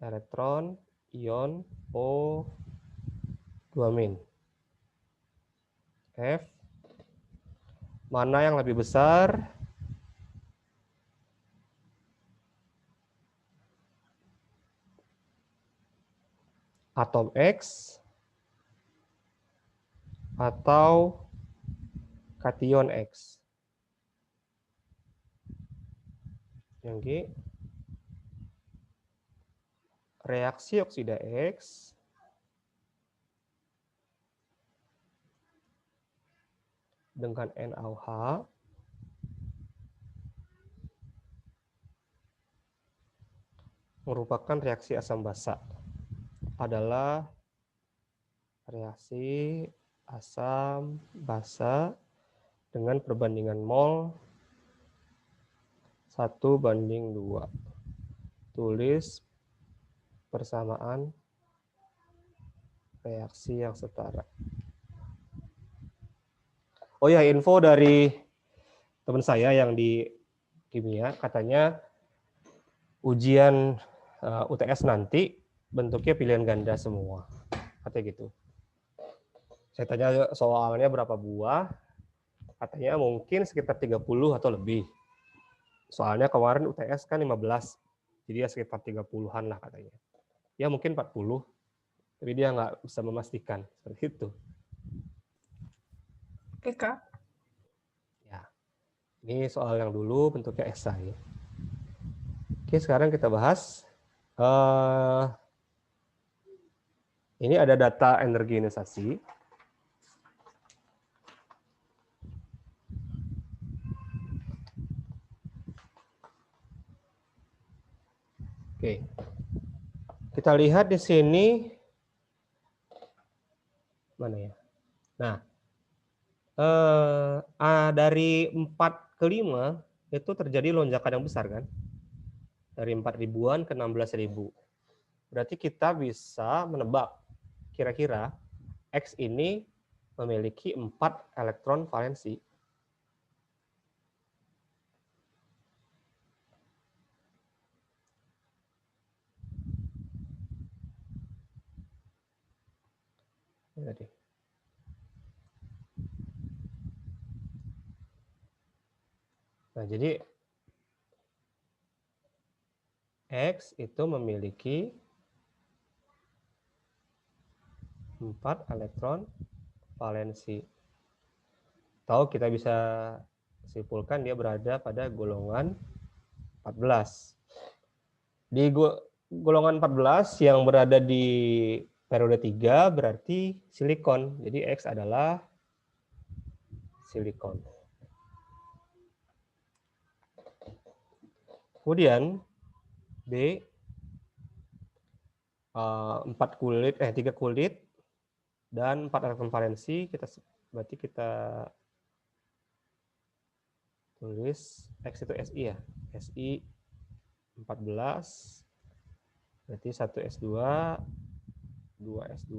elektron ion O2-. F, mana yang lebih besar? Atom X atau kation X? Yang G, reaksi oksida X dengan NaOH merupakan reaksi asam basa. Adalah reaksi asam basa dengan perbandingan mol 1:2. Tulis persamaan reaksi yang setara. Oh ya, info dari teman saya yang di kimia, katanya ujian UTS nanti bentuknya pilihan ganda semua. Katanya gitu. Saya tanya soalnya berapa buah, katanya mungkin sekitar 30 atau lebih. Soalnya kemarin UTS kan 15, jadi ya sekitar 30-an lah katanya. Ya mungkin 40, tapi dia nggak bisa memastikan seperti itu. Oke, Kak. Ya, ini soal yang dulu bentuknya esai. Oke, sekarang kita bahas. Ini ada data energi ionisasi. Oke, kita lihat di sini mana ya? Nah, dari 4 ke 5 itu terjadi lonjakan yang besar kan? Dari 4.000-an ke 16.000. Berarti kita bisa menebak kira-kira X ini memiliki 4 elektron valensi. Tadi. Nah, jadi X itu memiliki 4 elektron valensi. Atau kita bisa simpulkan dia berada pada golongan 14. Di golongan 14 yang berada di periode 3 berarti silikon. Jadi X adalah silikon. Kemudian B 3 kulit dan 4 elektron valensi, berarti kita tulis X itu Si ya. Si 14 berarti 1s2, 2s2,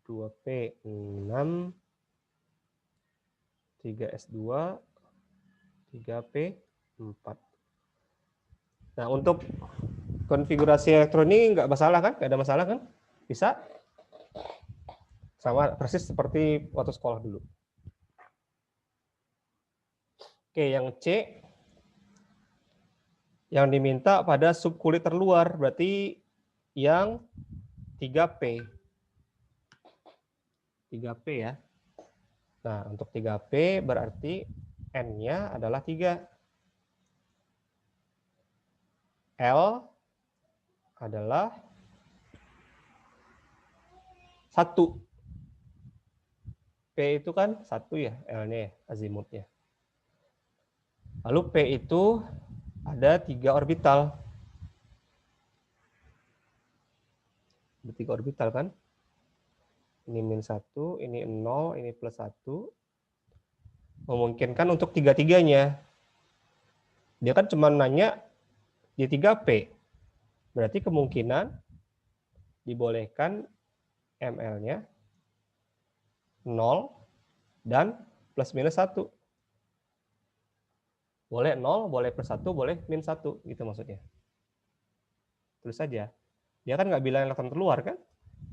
2p6, 3s2, 3p4. Nah, untuk konfigurasi elektron ini nggak masalah kan? Nggak ada masalah kan? Bisa? Sama persis seperti waktu sekolah dulu. Oke, yang C yang diminta pada subkulit terluar, berarti yang 3P. 3P ya. Nah, untuk 3P berarti N-nya adalah 3. L adalah 1. P itu kan 1 ya, L-nya ya, azimutnya. Lalu P itu ada 3 orbital. Ada 3 orbital kan? Ini -1, ini 0, ini +1. Memungkinkan untuk 3-3-nya. Dia kan cuma nanya di 3P. Berarti kemungkinan dibolehkan ML-nya 0 dan +-1. Boleh 0, boleh +1, boleh -1, gitu maksudnya. Terus saja. Dia kan nggak bilang elektron terluar kan?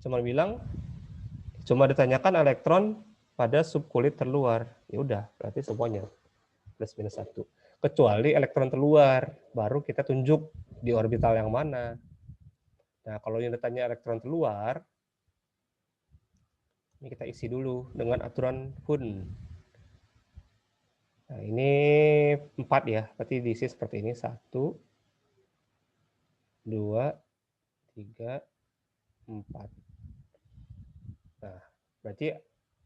Cuma ditanyakan elektron pada subkulit terluar. Ya udah, berarti semuanya +-1. Kecuali elektron terluar, baru kita tunjuk di orbital yang mana. Nah, kalau yang ditanya elektron terluar, ini kita isi dulu dengan aturan Hund. Nah, ini 4 ya, berarti diisi seperti ini. 1, 2, 3, 4. Nah, berarti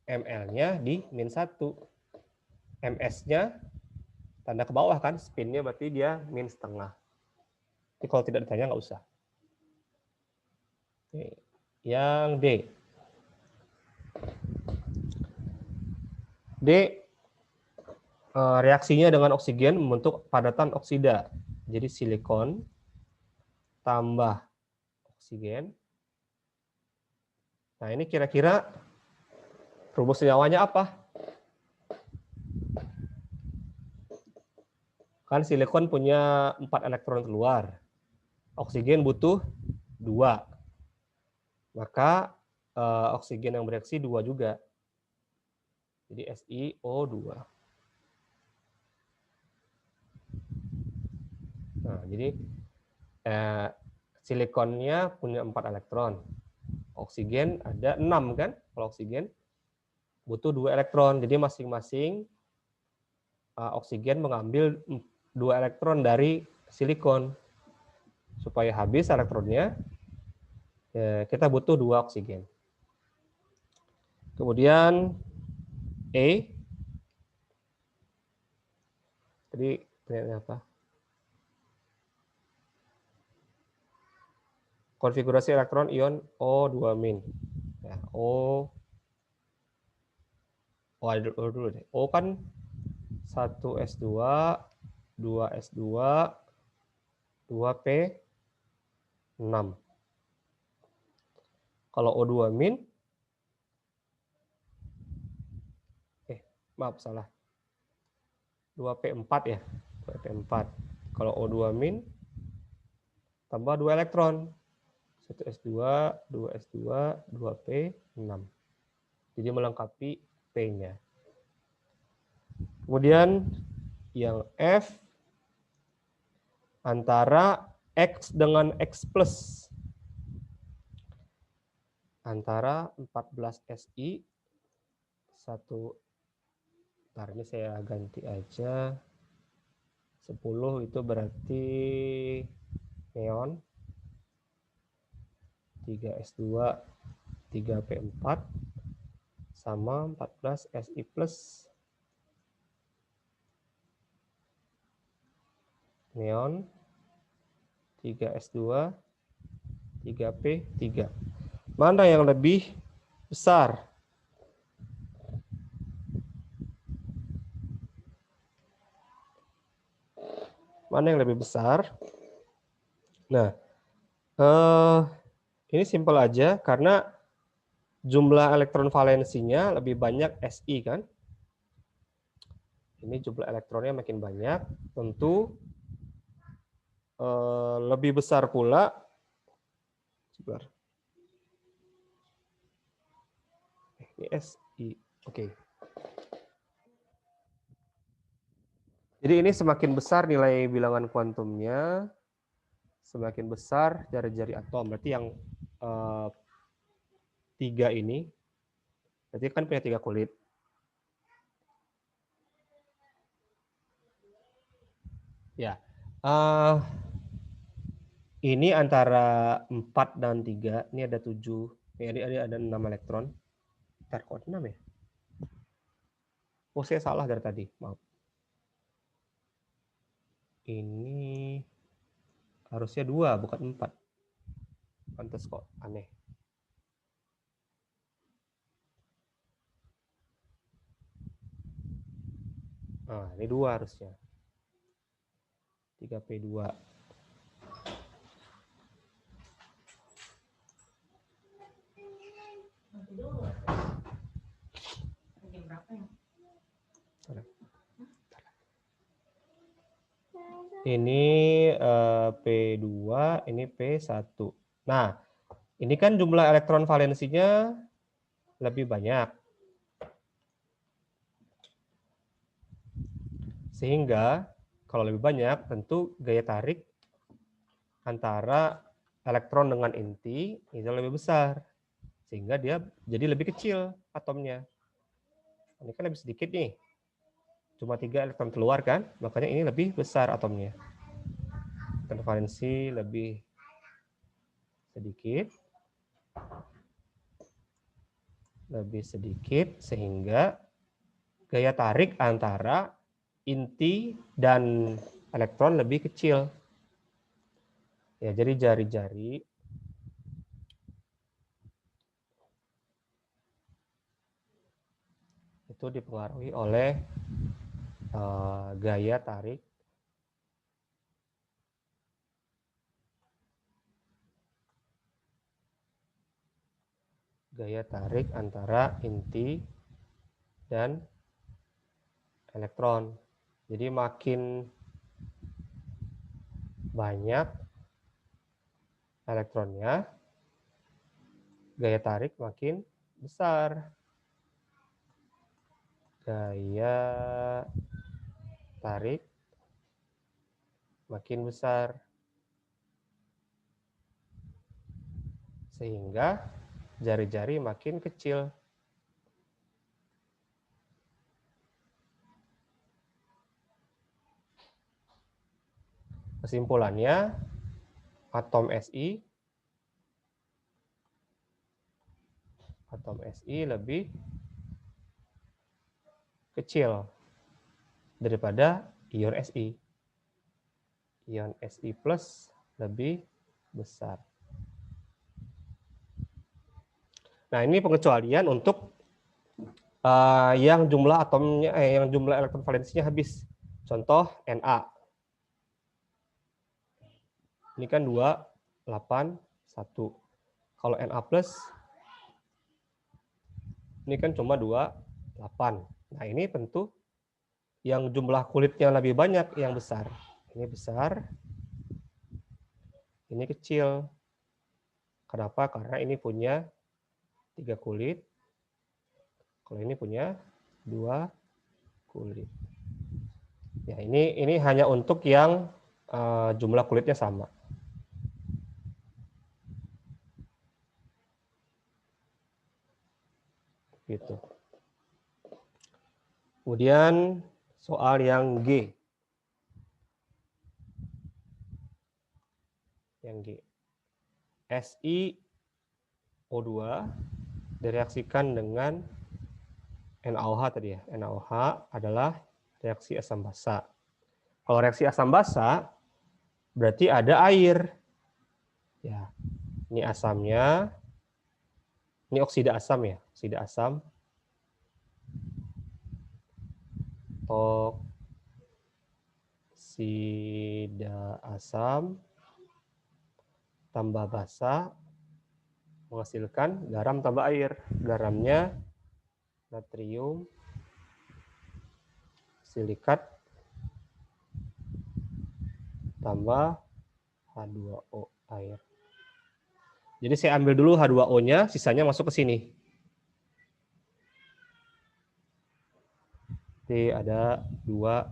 Ml-nya di -1. Ms-nya tanda ke bawah kan, spin-nya berarti dia -setengah. Jadi kalau tidak ditanya nggak usah. Oke. Yang D. D, reaksinya dengan oksigen membentuk padatan oksida. Jadi silikon tambah oksigen. Nah, ini kira-kira rumus senyawanya apa? Kan silikon punya 4 elektron keluar. Oksigen butuh 2. Maka oksigen yang bereaksi 2 juga. Jadi SiO2. Nah, jadi silikonnya punya 4 elektron. Oksigen ada 6 kan? Kalau oksigen butuh 2 elektron. Jadi masing-masing oksigen mengambil 2 elektron dari silikon. Supaya habis elektronnya, kita butuh 2 oksigen. Kemudian E. Tadi ternyata apa? Konfigurasi elektron ion O2-. Ya, O dulu deh. O kan 1s2, 2s2, 2p6. Kalau O2-, maaf salah. 2p4 ya. 2p4. Kalau O2- tambah 2 elektron. 1s2, 2s2, 2p6. Jadi melengkapi P-nya. Kemudian yang F antara X dengan X plus. Antara 14 Si 1. Bentar, ini saya ganti aja. 10 itu berarti neon. 3s2, 3p4 sama 14 Si plus neon 3s2 3p3. Mana yang lebih besar? Mana yang lebih besar? Nah, ini simpel aja karena jumlah elektron valensinya lebih banyak Si kan? Ini jumlah elektronnya makin banyak, tentu lebih besar pula. Sebentar. Ini Si, oke. Jadi ini semakin besar nilai bilangan kuantumnya, semakin besar jari-jari atom. Berarti yang 3 ini, berarti kan punya 3 kulit. Ya, ini antara 4 dan 3, ini ada 7, ini ada 6 elektron. Bentar, kok 6 ya? Oh, saya salah dari tadi, maaf. Ini harusnya 2, bukan 4. Pantes kok, aneh. Nah, ini 2 harusnya. 3p2. Ini P2, ini P1. Nah, ini kan jumlah elektron valensinya lebih banyak. Sehingga kalau lebih banyak, tentu gaya tarik antara elektron dengan inti itu lebih besar. Sehingga dia jadi lebih kecil atomnya. Ini kan lebih sedikit nih. Cuma 3 elektron keluar kan, makanya ini lebih besar atomnya. Elektron valensi lebih sedikit. lebih sedikit sehingga gaya tarik antara inti dan elektron lebih kecil. Ya, jadi jari-jari itu dipengaruhi oleh gaya tarik antara inti dan elektron. Jadi makin banyak elektronnya, gaya tarik makin besar. Gaya tarik makin besar. Sehingga jari-jari makin kecil. Kesimpulannya, atom Si lebih kecil daripada ion Si. Ion Si plus lebih besar. Nah, ini pengecualian untuk yang jumlah atomnya, yang jumlah elektron valensinya habis. Contoh Na. Ini kan 2, 8, 1. Kalau Na plus, ini kan cuma 2, 8. Nah, ini tentu yang jumlah kulitnya lebih banyak yang besar. Ini besar, ini kecil. Kenapa? Karena ini punya 3 kulit. Kalau ini punya 2 kulit. Ya, ini hanya untuk yang jumlah kulitnya sama. Gitu. Kemudian soal yang G. Yang G. SiO2 direaksikan dengan NaOH tadi ya. NaOH adalah reaksi asam basa. Kalau reaksi asam basa berarti ada air. Ya. Ini asamnya. Ini oksida asam ya, oksida asam. Oksida asam tambah basa menghasilkan garam tambah air. Garamnya natrium silikat tambah H2O air. Jadi saya ambil dulu H2O-nya, sisanya masuk ke sini. Jadi ada 2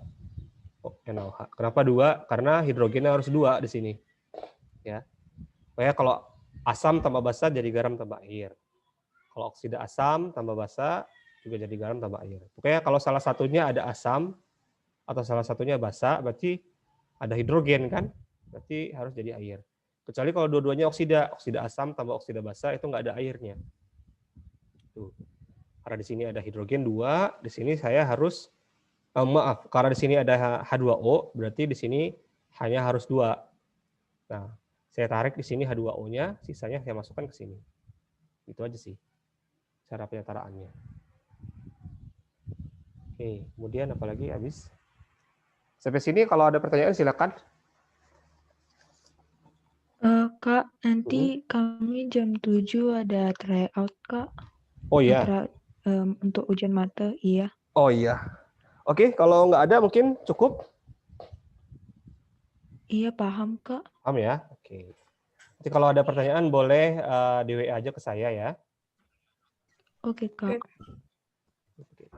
NaOH. Kenapa 2? Karena hidrogennya harus 2 di sini. Ya. Pokoknya kalau asam tambah basa jadi garam tambah air. Kalau oksida asam tambah basa juga jadi garam tambah air. Pokoknya kalau salah satunya ada asam atau salah satunya basa, berarti ada hidrogen kan? Berarti harus jadi air. Kecuali kalau dua-duanya oksida asam tambah oksida basa itu nggak ada airnya. Tuh. Karena di sini ada hidrogen 2, di sini saya harus karena di sini ada H2O, berarti di sini hanya harus 2. Nah, saya tarik di sini H2O-nya, sisanya saya masukkan ke sini. Itu aja sih cara penyetaraannya. Oke, kemudian apa lagi habis? Sampai sini kalau ada pertanyaan silakan. Kak, nanti kami jam 7 ada tryout, Kak. Oh iya. Untuk ujian mate, iya. Oh iya. Oke, kalau nggak ada mungkin cukup. Iya, paham, Kak. Paham ya? Oke. Nanti kalau ada pertanyaan boleh di WA aja ke saya ya. Oke, Kak. Oke.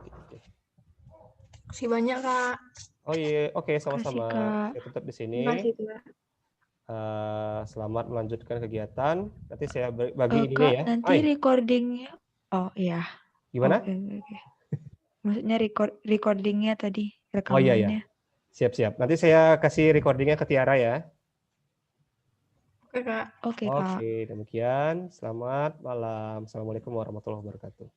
Makasih banyak, Kak. Oh iya, oke, sama-sama. Kak. Saya tutup di sini. Terima kasih, Kak. Selamat melanjutkan kegiatan. Nanti saya bagi ininya Kak, ya. nanti recordingnya. Oh iya. Gimana? Oke. Maksudnya recordingnya tadi, Oh iya ya. rekamannya. Siap-siap. Nanti saya kasih recordingnya ke Tiara ya. Oke, Kak. Oke, Kak. Oke, demikian. Selamat malam. Assalamualaikum warahmatullahi wabarakatuh.